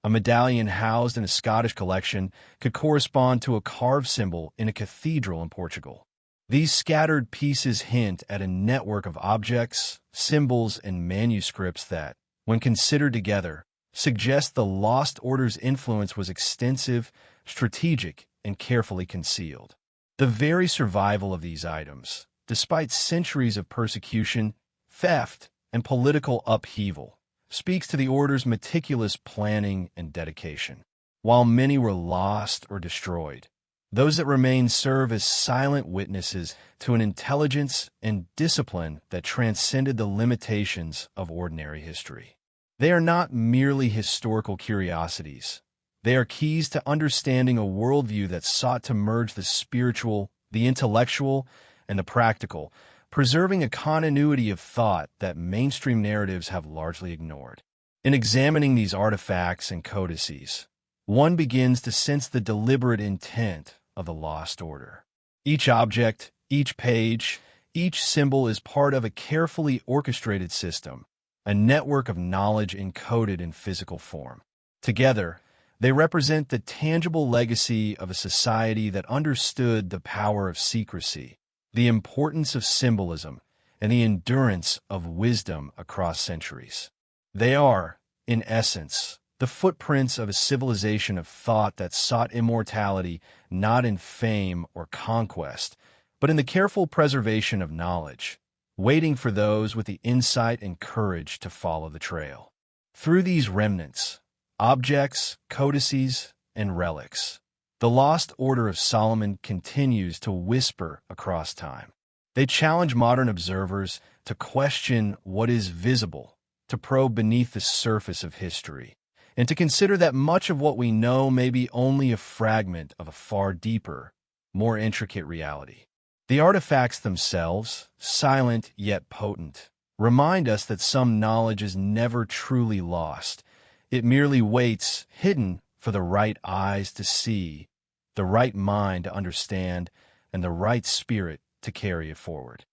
A medallion housed in a Scottish collection could correspond to a carved symbol in a cathedral in Portugal. These scattered pieces hint at a network of objects, symbols, and manuscripts that, when considered together, suggest the Lost Order's influence was extensive, strategic, and carefully concealed. The very survival of these items, despite centuries of persecution, theft, and political upheaval, speaks to the Order's meticulous planning and dedication. While many were lost or destroyed, those that remain serve as silent witnesses to an intelligence and discipline that transcended the limitations of ordinary history. They are not merely historical curiosities. They are keys to understanding a worldview that sought to merge the spiritual, the intellectual, and the practical, preserving a continuity of thought that mainstream narratives have largely ignored. In examining these artifacts and codices, one begins to sense the deliberate intent of the Lost Order. Each object, each page, each symbol is part of a carefully orchestrated system, a network of knowledge encoded in physical form. Together, they represent the tangible legacy of a society that understood the power of secrecy, the importance of symbolism, and the endurance of wisdom across centuries. They are, in essence, the footprints of a civilization of thought that sought immortality not in fame or conquest, but in the careful preservation of knowledge, waiting for those with the insight and courage to follow the trail. Through these remnants, objects, codices, and relics, the Lost Order of Solomon continues to whisper across time. They challenge modern observers to question what is visible, to probe beneath the surface of history, and to consider that much of what we know may be only a fragment of a far deeper, more intricate reality. The artifacts themselves, silent yet potent, remind us that some knowledge is never truly lost. It merely waits, hidden, for the right eyes to see, the right mind to understand, and the right spirit to carry it forward.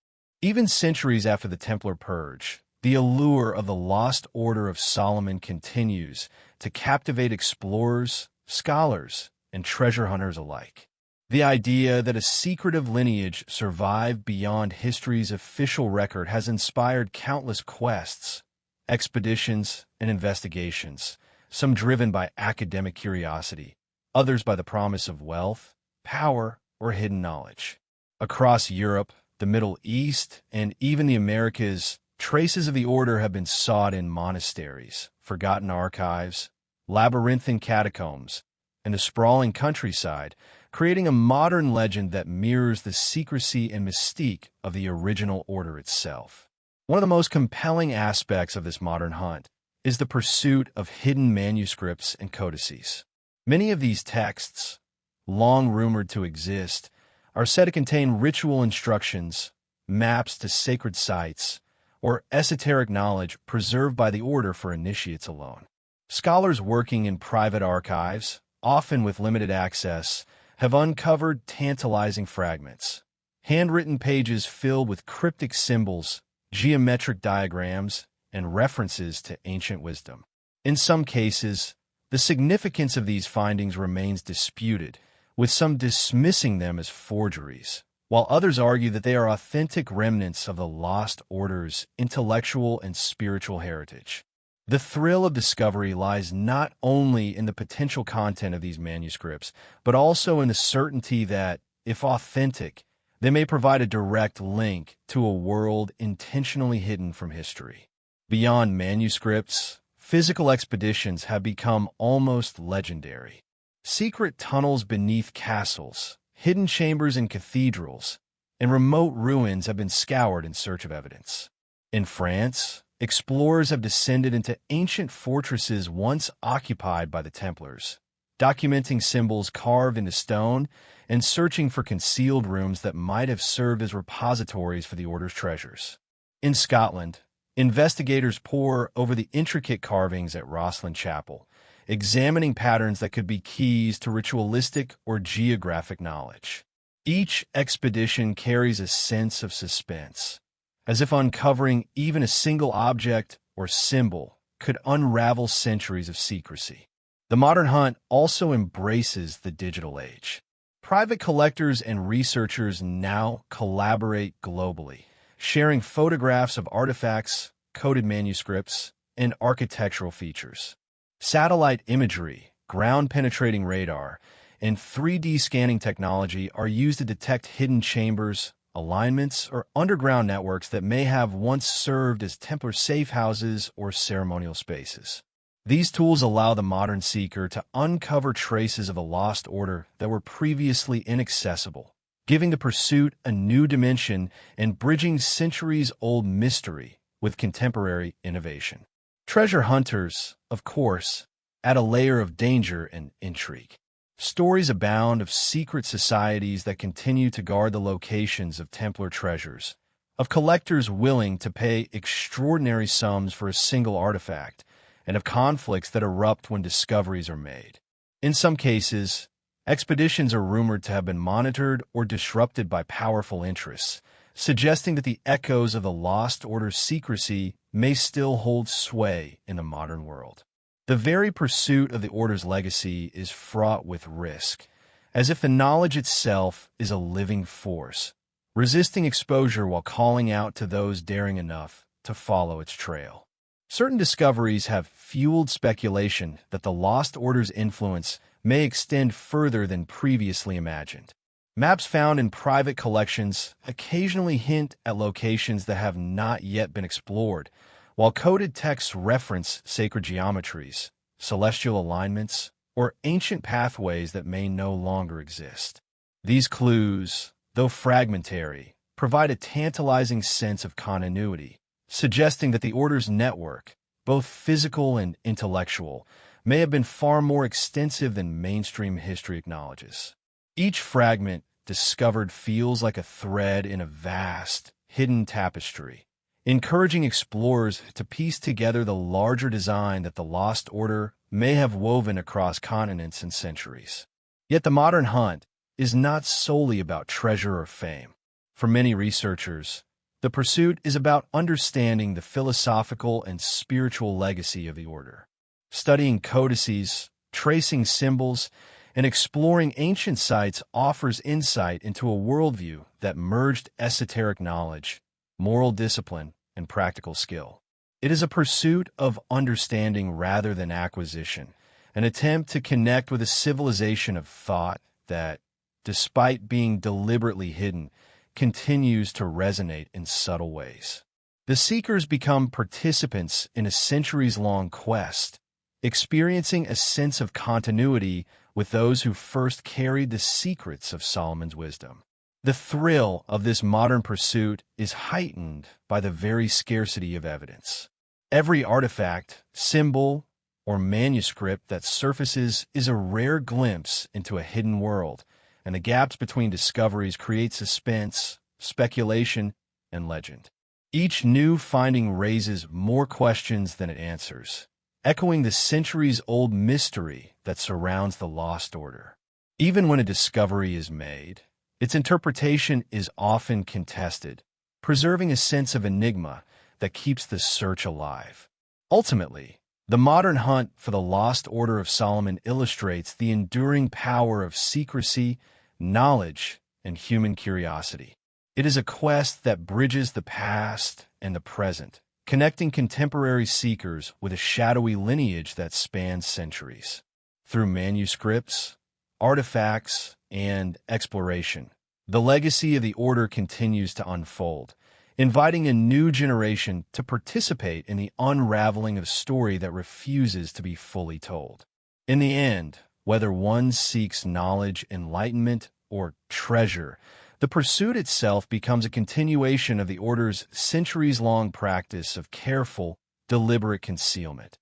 Even centuries after the Templar Purge, the allure of the Lost Order of Solomon continues to captivate explorers, scholars, and treasure hunters alike. The idea that a secretive lineage survived beyond history's official record has inspired countless quests, expeditions, and investigations, some driven by academic curiosity, others by the promise of wealth, power, or hidden knowledge. Across Europe, the Middle East, and even the Americas, traces of the order have been sought in monasteries, forgotten archives, labyrinthine catacombs, and the sprawling countryside, creating a modern legend that mirrors the secrecy and mystique of the original order itself. One of the most compelling aspects of this modern hunt is the pursuit of hidden manuscripts and codices. Many of these texts, long rumored to exist, are said to contain ritual instructions, maps to sacred sites, or esoteric knowledge preserved by the order for initiates alone. Scholars working in private archives, often with limited access, have uncovered tantalizing fragments. Handwritten pages filled with cryptic symbols, geometric diagrams, and references to ancient wisdom. In some cases, the significance of these findings remains disputed, with some dismissing them as forgeries, while others argue that they are authentic remnants of the Lost Order's intellectual and spiritual heritage. The thrill of discovery lies not only in the potential content of these manuscripts, but also in the certainty that, if authentic, they may provide a direct link to a world intentionally hidden from history. Beyond manuscripts, physical expeditions have become almost legendary. Secret tunnels beneath castles, hidden chambers in cathedrals, and remote ruins have been scoured in search of evidence. In France, explorers have descended into ancient fortresses once occupied by the Templars, documenting symbols carved into stone and searching for concealed rooms that might have served as repositories for the Order's treasures. In Scotland, investigators pore over the intricate carvings at Rosslyn Chapel, examining patterns that could be keys to ritualistic or geographic knowledge. Each expedition carries a sense of suspense, as if uncovering even a single object or symbol could unravel centuries of secrecy. The modern hunt also embraces the digital age. Private collectors and researchers now collaborate globally, sharing photographs of artifacts, coded manuscripts, and architectural features. Satellite imagery, ground-penetrating radar, and 3D scanning technology are used to detect hidden chambers, alignments, or underground networks that may have once served as Templar safe houses or ceremonial spaces. These tools allow the modern seeker to uncover traces of the Lost Order that were previously inaccessible, giving the pursuit a new dimension and bridging centuries-old mystery with contemporary innovation. Treasure hunters, of course, add a layer of danger and intrigue. Stories abound of secret societies that continue to guard the locations of Templar treasures, of collectors willing to pay extraordinary sums for a single artifact, and of conflicts that erupt when discoveries are made. In some cases, expeditions are rumored to have been monitored or disrupted by powerful interests, suggesting that the echoes of the Lost Order's secrecy may still hold sway in the modern world. The very pursuit of the Order's legacy is fraught with risk, as if the knowledge itself is a living force, resisting exposure while calling out to those daring enough to follow its trail. Certain discoveries have fueled speculation that the Lost Order's influence may extend further than previously imagined. Maps found in private collections occasionally hint at locations that have not yet been explored, while coded texts reference sacred geometries, celestial alignments, or ancient pathways that may no longer exist. These clues, though fragmentary, provide a tantalizing sense of continuity, suggesting that the Order's network, both physical and intellectual, may have been far more extensive than mainstream history acknowledges. Each fragment discovered feels like a thread in a vast, hidden tapestry, encouraging explorers to piece together the larger design that the Lost Order may have woven across continents and centuries. Yet the modern hunt is not solely about treasure or fame. For many researchers, the pursuit is about understanding the philosophical and spiritual legacy of the Order. Studying codices, tracing symbols, and exploring ancient sites offers insight into a worldview that merged esoteric knowledge, moral discipline, and practical skill. It is a pursuit of understanding rather than acquisition, an attempt to connect with a civilization of thought that, despite being deliberately hidden, continues to resonate in subtle ways. The seekers become participants in a centuries-long quest, experiencing a sense of continuity with those who first carried the secrets of Solomon's wisdom. The thrill of this modern pursuit is heightened by the very scarcity of evidence. Every artifact, symbol, or manuscript that surfaces is a rare glimpse into a hidden world, and the gaps between discoveries create suspense, speculation, and legend. Each new finding raises more questions than it answers, echoing the centuries-old mystery that surrounds the Lost Order. Even when a discovery is made, its interpretation is often contested, preserving a sense of enigma that keeps the search alive. Ultimately, the modern hunt for the Lost Order of Solomon illustrates the enduring power of secrecy, knowledge, and human curiosity. It is a quest that bridges the past and the present, connecting contemporary seekers with a shadowy lineage that spans centuries. Through manuscripts, artifacts, and exploration, the legacy of the Order continues to unfold, inviting a new generation to participate in the unraveling of a story that refuses to be fully told. In the end, whether one seeks knowledge, enlightenment, or treasure, the pursuit itself becomes a continuation of the Order's centuries-long practice of careful, deliberate concealment,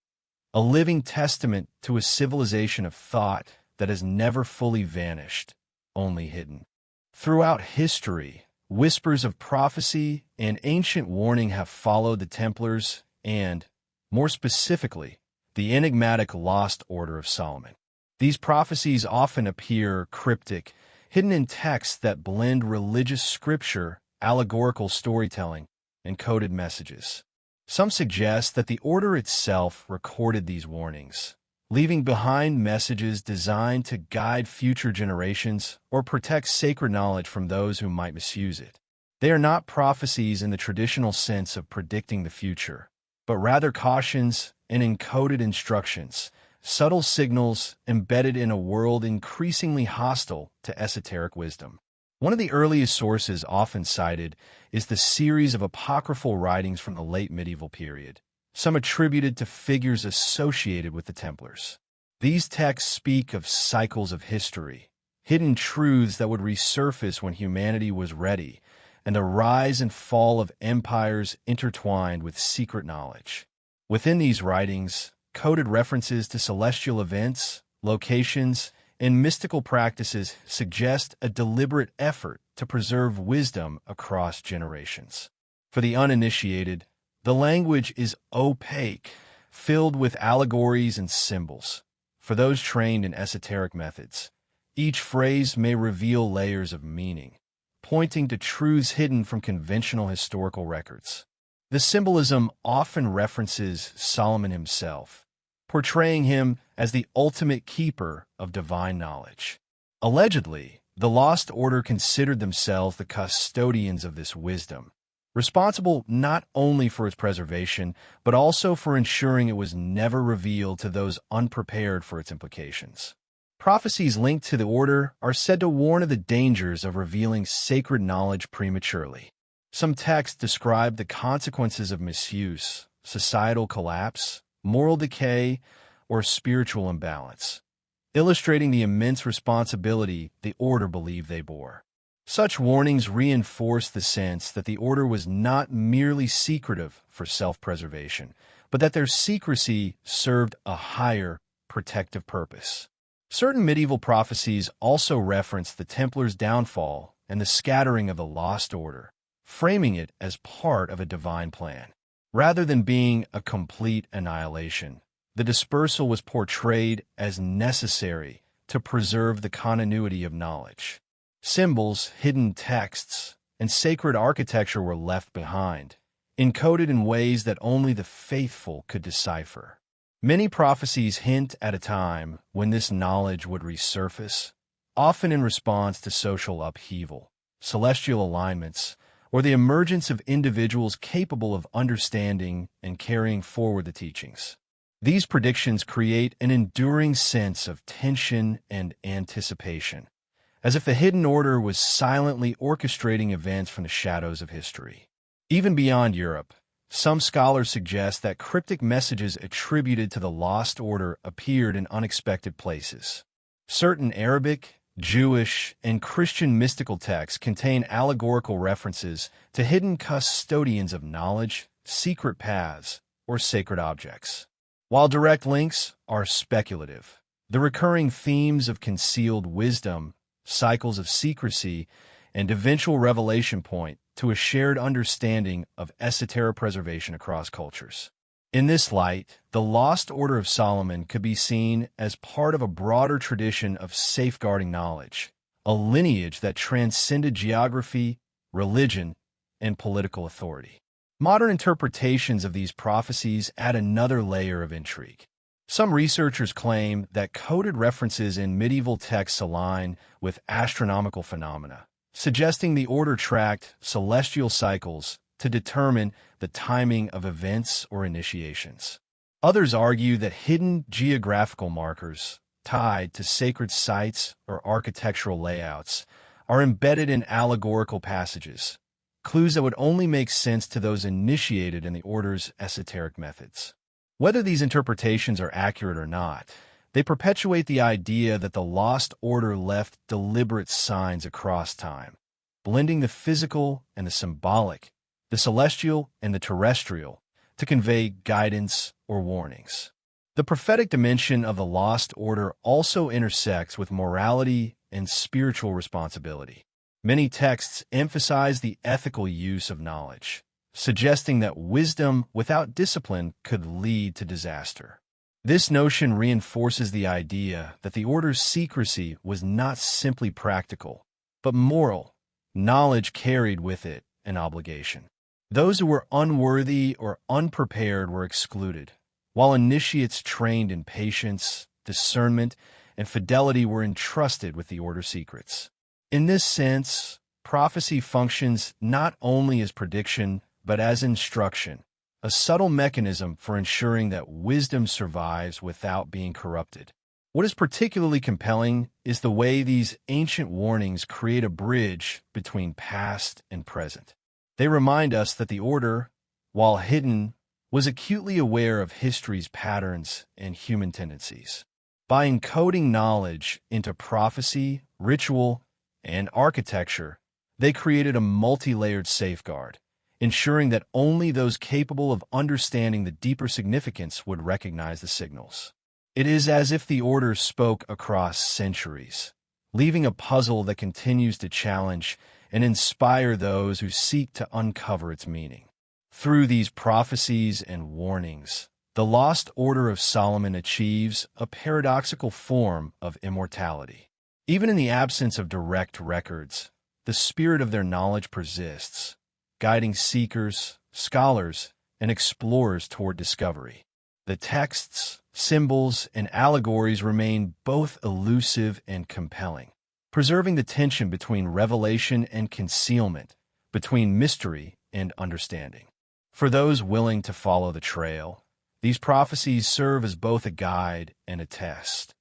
a living testament to a civilization of thought that has never fully vanished, only hidden. Throughout history, whispers of prophecy and ancient warning have followed the Templars and, more specifically, the enigmatic Lost Order of Solomon. These prophecies often appear cryptic, hidden in texts that blend religious scripture, allegorical storytelling, and coded messages. Some suggest that the Order itself recorded these warnings, leaving behind messages designed to guide future generations or protect sacred knowledge from those who might misuse it. They are not prophecies in the traditional sense of predicting the future, but rather cautions and encoded instructions, subtle signals embedded in a world increasingly hostile to esoteric wisdom. One of the earliest sources often cited is the series of apocryphal writings from the late medieval period, some attributed to figures associated with the Templars. These texts speak of cycles of history, hidden truths that would resurface when humanity was ready, and the rise and fall of empires intertwined with secret knowledge. Within these writings, coded references to celestial events, locations, and mystical practices suggest a deliberate effort to preserve wisdom across generations. For the uninitiated, the language is opaque, filled with allegories and symbols. For those trained in esoteric methods, each phrase may reveal layers of meaning, pointing to truths hidden from conventional historical records. The symbolism often references Solomon himself, portraying him as the ultimate keeper of divine knowledge. Allegedly, the Lost Order considered themselves the custodians of this wisdom, responsible not only for its preservation, but also for ensuring it was never revealed to those unprepared for its implications. Prophecies linked to the Order are said to warn of the dangers of revealing sacred knowledge prematurely. Some texts describe the consequences of misuse, societal collapse, moral decay, or spiritual imbalance, illustrating the immense responsibility the Order believed they bore. Such warnings reinforce the sense that the Order was not merely secretive for self-preservation, but that their secrecy served a higher, protective purpose. Certain medieval prophecies also reference the Templars' downfall and the scattering of the Lost Order, framing it as part of a divine plan. Rather than being a complete annihilation, the dispersal was portrayed as necessary to preserve the continuity of knowledge. Symbols, hidden texts, and sacred architecture were left behind, encoded in ways that only the faithful could decipher. Many prophecies hint at a time when this knowledge would resurface, often in response to social upheaval, celestial alignments, or the emergence of individuals capable of understanding and carrying forward the teachings. These predictions create an enduring sense of tension and anticipation, as if the hidden order was silently orchestrating events from the shadows of history. Even beyond Europe, some scholars suggest that cryptic messages attributed to the Lost Order appeared in unexpected places. Certain Arabic, Jewish, and Christian mystical texts contain allegorical references to hidden custodians of knowledge, secret paths, or sacred objects. While direct links are speculative, the recurring themes of concealed wisdom, cycles of secrecy, and eventual revelation point to a shared understanding of esoteric preservation across cultures. In this light, the Lost Order of Solomon could be seen as part of a broader tradition of safeguarding knowledge, a lineage that transcended geography, religion, and political authority. Modern interpretations of these prophecies add another layer of intrigue. Some researchers claim that coded references in medieval texts align with astronomical phenomena, suggesting the order tracked celestial cycles to determine the timing of events or initiations. Others argue that hidden geographical markers tied to sacred sites or architectural layouts are embedded in allegorical passages, clues that would only make sense to those initiated in the order's esoteric methods. Whether these interpretations are accurate or not, they perpetuate the idea that the Lost Order left deliberate signs across time, blending the physical and the symbolic, the celestial and the terrestrial, to convey guidance or warnings. The prophetic dimension of the Lost Order also intersects with morality and spiritual responsibility. Many texts emphasize the ethical use of knowledge, suggesting that wisdom without discipline could lead to disaster. This notion reinforces the idea that the order's secrecy was not simply practical, but moral. Knowledge carried with it an obligation. Those who were unworthy or unprepared were excluded, while initiates trained in patience, discernment, and fidelity were entrusted with the order's secrets. In this sense, prophecy functions not only as prediction, but as instruction, a subtle mechanism for ensuring that wisdom survives without being corrupted. What is particularly compelling is the way these ancient warnings create a bridge between past and present. They remind us that the order, while hidden, was acutely aware of history's patterns and human tendencies. By encoding knowledge into prophecy, ritual, and architecture, they created a multi-layered safeguard, ensuring that only those capable of understanding the deeper significance would recognize the signals. It is as if the order spoke across centuries, leaving a puzzle that continues to challenge and inspire those who seek to uncover its meaning. Through these prophecies and warnings, the Lost Order of Solomon achieves a paradoxical form of immortality. Even in the absence of direct records, the spirit of their knowledge persists, guiding seekers, scholars, and explorers toward discovery. The texts, symbols, and allegories remain both elusive and compelling, preserving the tension between revelation and concealment, between mystery and understanding. For those willing to follow the trail, these prophecies serve as both a guide and a test,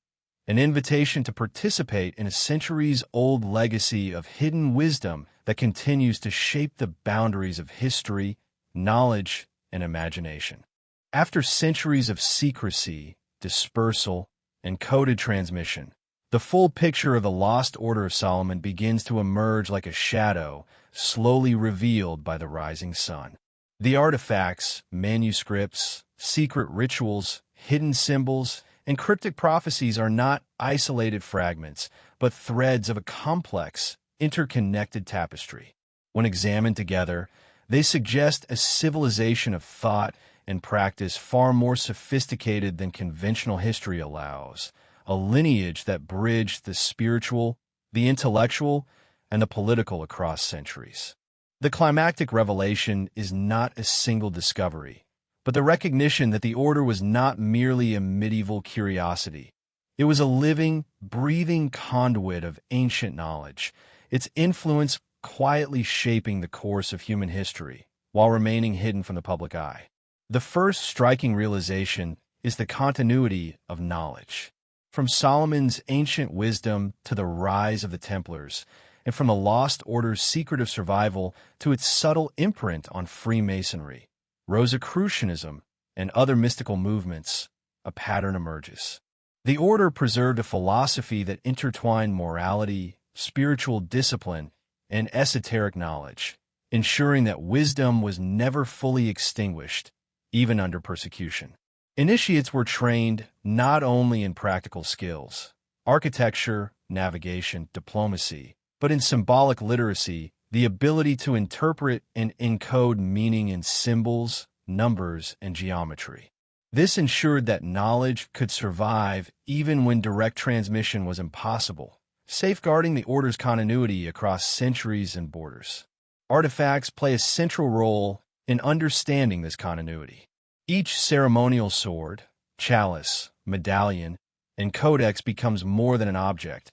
an invitation to participate in a centuries-old legacy of hidden wisdom that continues to shape the boundaries of history, knowledge, and imagination. After centuries of secrecy, dispersal, and coded transmission, the full picture of the Lost Order of Solomon begins to emerge like a shadow, slowly revealed by the rising sun. The artifacts, manuscripts, secret rituals, hidden symbols, And cryptic prophecies are not isolated fragments, but threads of a complex, interconnected tapestry. When examined together, they suggest a civilization of thought and practice far more sophisticated than conventional history allows, a lineage that bridged the spiritual, the intellectual, and the political across centuries. The climactic revelation is not a single discovery, but the recognition that the order was not merely a medieval curiosity. It was a living, breathing conduit of ancient knowledge, its influence quietly shaping the course of human history while remaining hidden from the public eye. The first striking realization is the continuity of knowledge. From Solomon's ancient wisdom to the rise of the Templars, and from the Lost Order's secret of survival to its subtle imprint on Freemasonry, Rosicrucianism, and other mystical movements, a pattern emerges. The order preserved a philosophy that intertwined morality, spiritual discipline, and esoteric knowledge, ensuring that wisdom was never fully extinguished, even under persecution. Initiates were trained not only in practical skills, architecture, navigation, diplomacy, but in symbolic literacy, the ability to interpret and encode meaning in symbols, numbers, and geometry. This ensured that knowledge could survive even when direct transmission was impossible, safeguarding the order's continuity across centuries and borders. Artifacts play a central role in understanding this continuity. Each ceremonial sword, chalice, medallion, and codex becomes more than an object.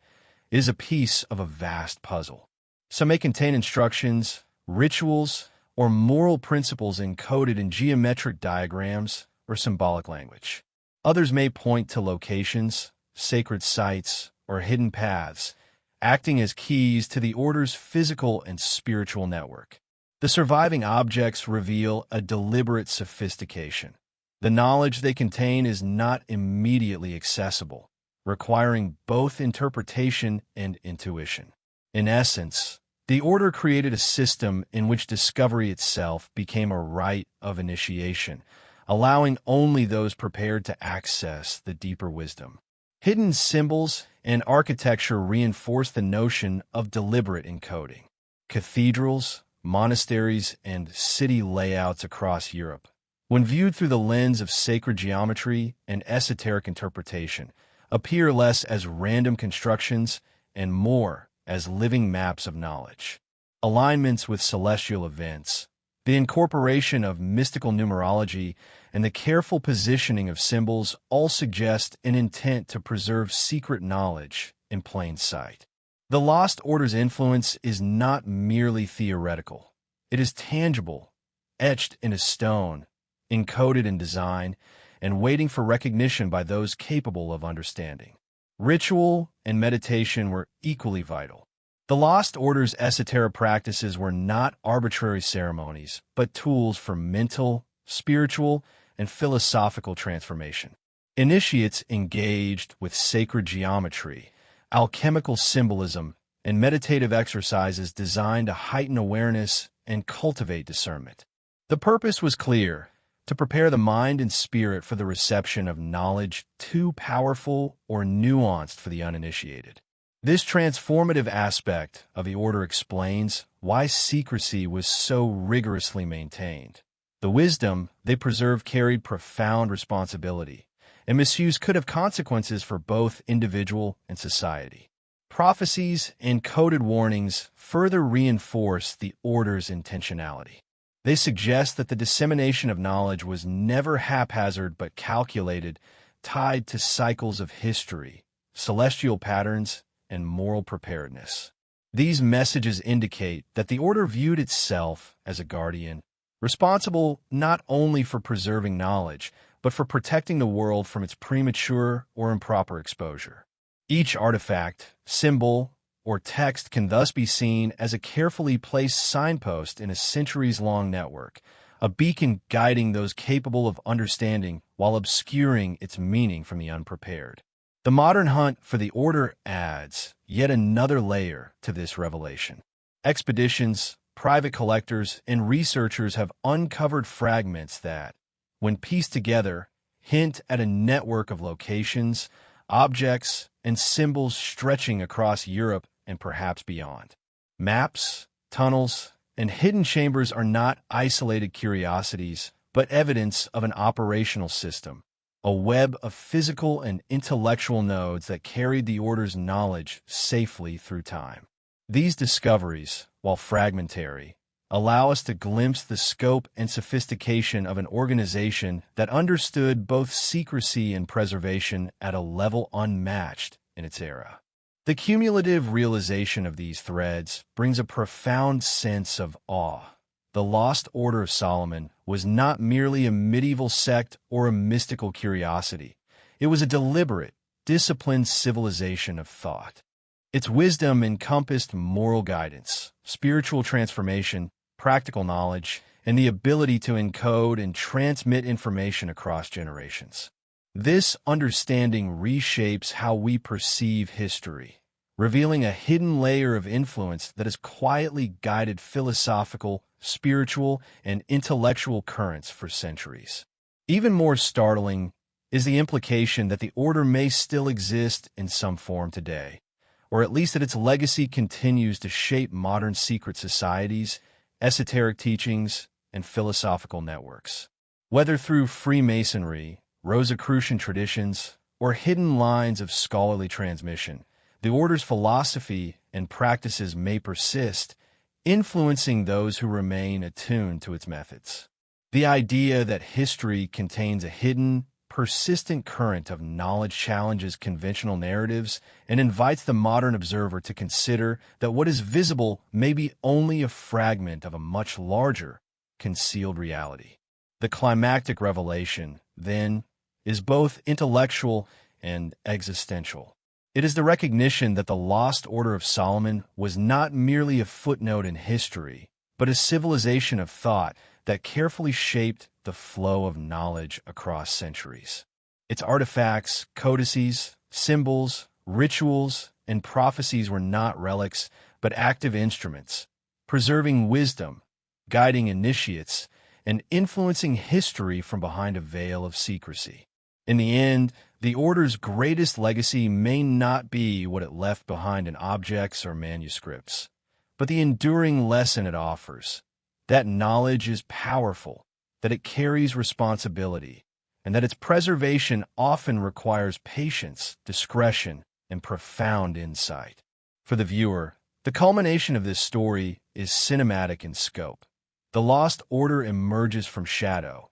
It is a piece of a vast puzzle. Some may contain instructions, rituals, or moral principles encoded in geometric diagrams or symbolic language. Others may point to locations, sacred sites, or hidden paths, acting as keys to the order's physical and spiritual network. The surviving objects reveal a deliberate sophistication. The knowledge they contain is not immediately accessible, requiring both interpretation and intuition. In essence, the order created a system in which discovery itself became a rite of initiation, allowing only those prepared to access the deeper wisdom. Hidden symbols and architecture reinforce the notion of deliberate encoding. Cathedrals, monasteries, and city layouts across Europe, when viewed through the lens of sacred geometry and esoteric interpretation, appear less as random constructions and more as living maps of knowledge. Alignments with celestial events, the incorporation of mystical numerology, and the careful positioning of symbols all suggest an intent to preserve secret knowledge in plain sight. The Lost Order's influence is not merely theoretical. It is tangible, etched into stone, encoded in design, and waiting for recognition by those capable of understanding. Ritual and meditation were equally vital. The Lost Order's esoteric practices were not arbitrary ceremonies, but tools for mental, spiritual, and philosophical transformation. Initiates engaged with sacred geometry, alchemical symbolism, and meditative exercises designed to heighten awareness and cultivate discernment. The purpose was clear: to prepare the mind and spirit for the reception of knowledge too powerful or nuanced for the uninitiated. This transformative aspect of the order explains why secrecy was so rigorously maintained. The wisdom they preserved carried profound responsibility, and misuse could have consequences for both individual and society. Prophecies and coded warnings further reinforce the order's intentionality. They suggest that the dissemination of knowledge was never haphazard but calculated, tied to cycles of history, celestial patterns, and moral preparedness. These messages indicate that the order viewed itself as a guardian, responsible not only for preserving knowledge, but for protecting the world from its premature or improper exposure. Each artifact, symbol, or text can thus be seen as a carefully placed signpost in a centuries-long network, a beacon guiding those capable of understanding while obscuring its meaning from the unprepared. The modern hunt for the order adds yet another layer to this revelation. Expeditions, private collectors, and researchers have uncovered fragments that, when pieced together, hint at a network of locations, objects, and symbols stretching across Europe and perhaps beyond. Maps, tunnels, and hidden chambers are not isolated curiosities, but evidence of an operational system, a web of physical and intellectual nodes that carried the Order's knowledge safely through time. These discoveries, while fragmentary, allow us to glimpse the scope and sophistication of an organization that understood both secrecy and preservation at a level unmatched in its era. The cumulative realization of these threads brings a profound sense of awe. The Lost Order of Solomon was not merely a medieval sect or a mystical curiosity. It was a deliberate, disciplined civilization of thought. Its wisdom encompassed moral guidance, spiritual transformation, practical knowledge, and the ability to encode and transmit information across generations. This understanding reshapes how we perceive history, revealing a hidden layer of influence that has quietly guided philosophical, spiritual, and intellectual currents for centuries. Even more startling is the implication that the Order may still exist in some form today, or at least that its legacy continues to shape modern secret societies, esoteric teachings, and philosophical networks. Whether through Freemasonry, Rosicrucian traditions, or hidden lines of scholarly transmission, the Order's philosophy and practices may persist, influencing those who remain attuned to its methods. The idea that history contains a hidden, persistent current of knowledge challenges conventional narratives and invites the modern observer to consider that what is visible may be only a fragment of a much larger, concealed reality. The climactic revelation, then, is both intellectual and existential. It is the recognition that the Lost Order of Solomon was not merely a footnote in history, but a civilization of thought that carefully shaped the flow of knowledge across centuries. Its artifacts, codices, symbols, rituals, and prophecies were not relics, but active instruments, preserving wisdom, guiding initiates, and influencing history from behind a veil of secrecy. In the end, the Order's greatest legacy may not be what it left behind in objects or manuscripts, but the enduring lesson it offers, that knowledge is powerful, that it carries responsibility, and that its preservation often requires patience, discretion, and profound insight. For the viewer, the culmination of this story is cinematic in scope. The Lost Order emerges from shadow,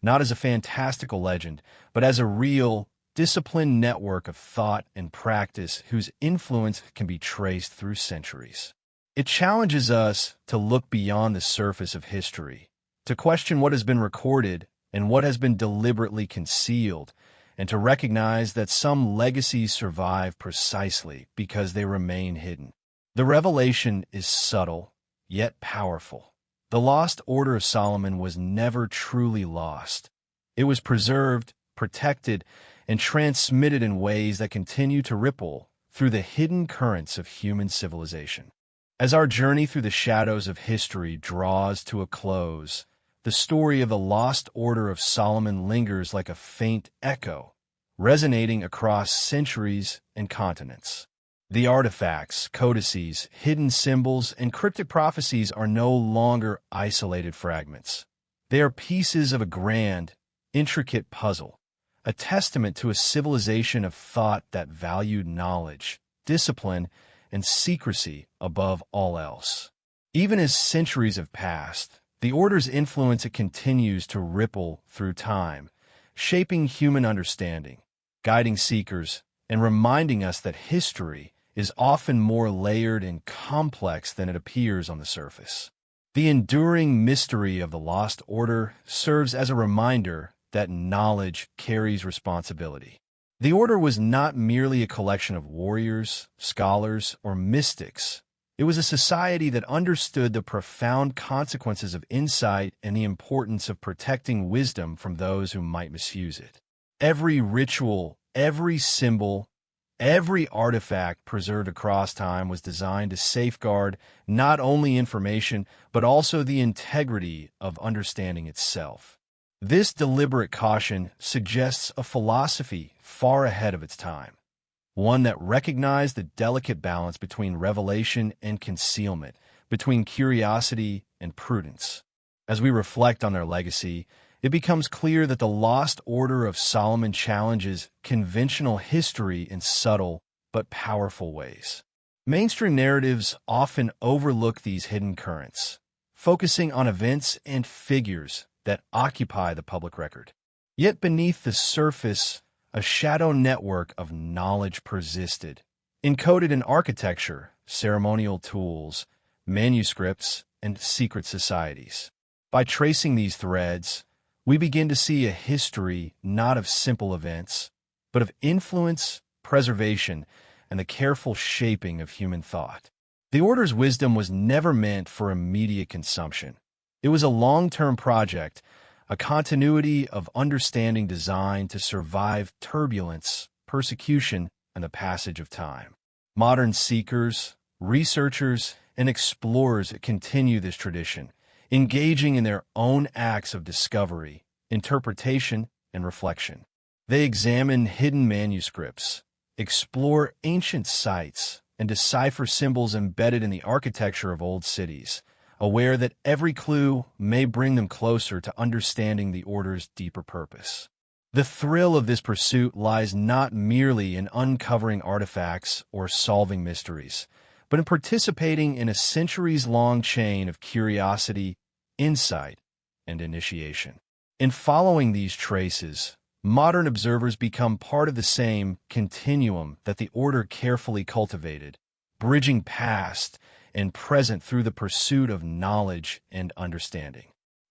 not as a fantastical legend, but as a real, disciplined network of thought and practice whose influence can be traced through centuries. It challenges us to look beyond the surface of history, to question what has been recorded and what has been deliberately concealed, and to recognize that some legacies survive precisely because they remain hidden. The revelation is subtle, yet powerful. The Lost Order of Solomon was never truly lost. It was preserved, protected, and transmitted in ways that continue to ripple through the hidden currents of human civilization. As our journey through the shadows of history draws to a close, the story of the Lost Order of Solomon lingers like a faint echo, resonating across centuries and continents. The artifacts, codices, hidden symbols, and cryptic prophecies are no longer isolated fragments. They are pieces of a grand, intricate puzzle, a testament to a civilization of thought that valued knowledge, discipline, and secrecy above all else. Even as centuries have passed, the Order's influence continues to ripple through time, shaping human understanding, guiding seekers, and reminding us that history is often more layered and complex than it appears on the surface. The enduring mystery of the Lost Order serves as a reminder that knowledge carries responsibility. The Order was not merely a collection of warriors, scholars, or mystics. It was a society that understood the profound consequences of insight and the importance of protecting wisdom from those who might misuse it. Every ritual, every symbol, every artifact preserved across time was designed to safeguard not only information, but also the integrity of understanding itself. This deliberate caution suggests a philosophy far ahead of its time, one that recognized the delicate balance between revelation and concealment, between curiosity and prudence. As we reflect on their legacy, it becomes clear that the lost order of Solomon challenges conventional history in subtle but powerful ways. Mainstream narratives often overlook these hidden currents, focusing on events and figures that occupy the public record. Yet beneath the surface, a shadow network of knowledge persisted, encoded in architecture, ceremonial tools, manuscripts, and secret societies. By tracing these threads, we begin to see a history not of simple events, but of influence, preservation, and the careful shaping of human thought. The Order's wisdom was never meant for immediate consumption. It was a long-term project, a continuity of understanding designed to survive turbulence, persecution, and the passage of time. Modern seekers, researchers, and explorers continue this tradition, engaging in their own acts of discovery, interpretation, and reflection. They examine hidden manuscripts, explore ancient sites, and decipher symbols embedded in the architecture of old cities, aware that every clue may bring them closer to understanding the Order's deeper purpose. The thrill of this pursuit lies not merely in uncovering artifacts or solving mysteries, but in participating in a centuries-long chain of curiosity, insight, and initiation. In following these traces, modern observers become part of the same continuum that the Order carefully cultivated, bridging past and present through the pursuit of knowledge and understanding.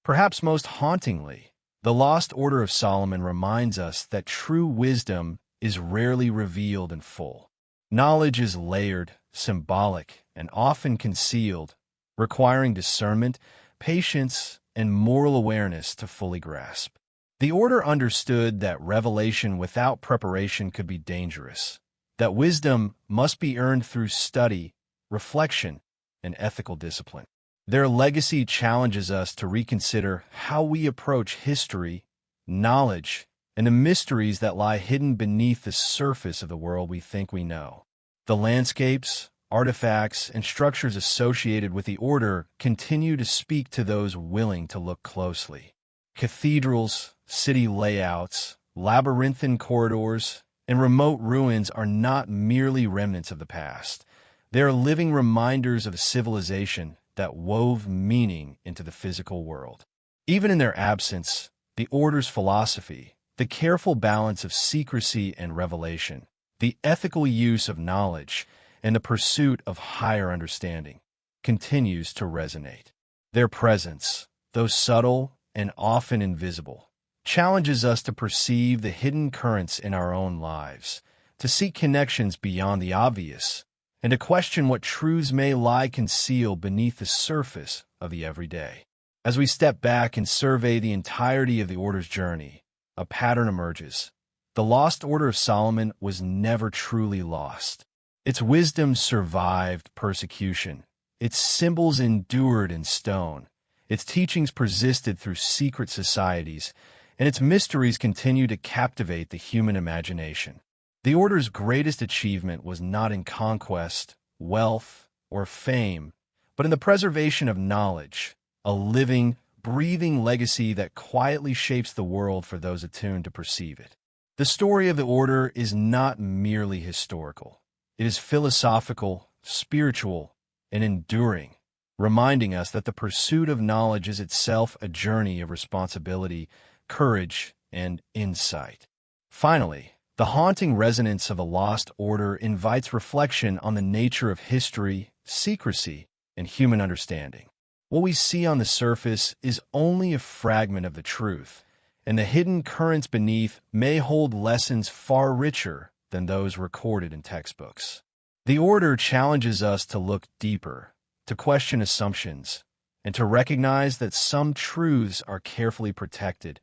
Perhaps most hauntingly, the Lost Order of Solomon reminds us that true wisdom is rarely revealed in full. Knowledge is layered, symbolic, and often concealed, requiring discernment, patience, and moral awareness to fully grasp. The Order understood that revelation without preparation could be dangerous, that wisdom must be earned through study, reflection, and ethical discipline. Their legacy challenges us to reconsider how we approach history, knowledge, and the mysteries that lie hidden beneath the surface of the world we think we know. The landscapes, artifacts, and structures associated with the Order continue to speak to those willing to look closely. Cathedrals, city layouts, labyrinthine corridors, and remote ruins are not merely remnants of the past. They are living reminders of a civilization that wove meaning into the physical world. Even in their absence, the Order's philosophy, the careful balance of secrecy and revelation, the ethical use of knowledge, and the pursuit of higher understanding, continues to resonate. Their presence, though subtle and often invisible, challenges us to perceive the hidden currents in our own lives, to seek connections beyond the obvious, and to question what truths may lie concealed beneath the surface of the everyday. As we step back and survey the entirety of the Order's journey, a pattern emerges. The Lost Order of Solomon was never truly lost. Its wisdom survived persecution. Its symbols endured in stone. Its teachings persisted through secret societies, and its mysteries continue to captivate the human imagination. The Order's greatest achievement was not in conquest, wealth, or fame, but in the preservation of knowledge, a living, breathing legacy that quietly shapes the world for those attuned to perceive it. The story of the Order is not merely historical. It is philosophical, spiritual, and enduring, reminding us that the pursuit of knowledge is itself a journey of responsibility, courage, and insight. Finally, the haunting resonance of the Lost Order invites reflection on the nature of history, secrecy, and human understanding. What we see on the surface is only a fragment of the truth, and the hidden currents beneath may hold lessons far richer than those recorded in textbooks. The Order challenges us to look deeper, to question assumptions, and to recognize that some truths are carefully protected,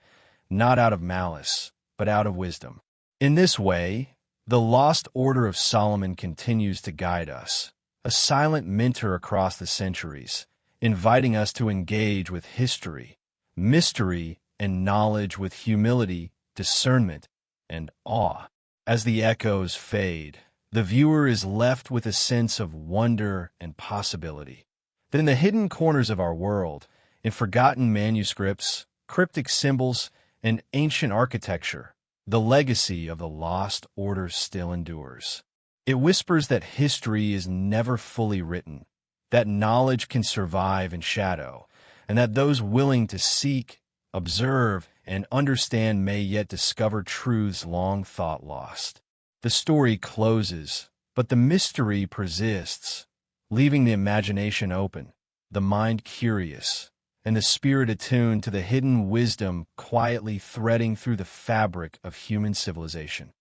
not out of malice, but out of wisdom. In this way, the Lost Order of Solomon continues to guide us, a silent mentor across the centuries, inviting us to engage with history, mystery, and knowledge with humility, discernment, and awe. As the echoes fade, the viewer is left with a sense of wonder and possibility. That in the hidden corners of our world, in forgotten manuscripts, cryptic symbols, and ancient architecture, the legacy of the lost order still endures. It whispers that history is never fully written, that knowledge can survive in shadow, and that those willing to seek, observe, and understand may yet discover truths long thought lost. The story closes, but the mystery persists, leaving the imagination open, the mind curious, and the spirit attuned to the hidden wisdom quietly threading through the fabric of human civilization.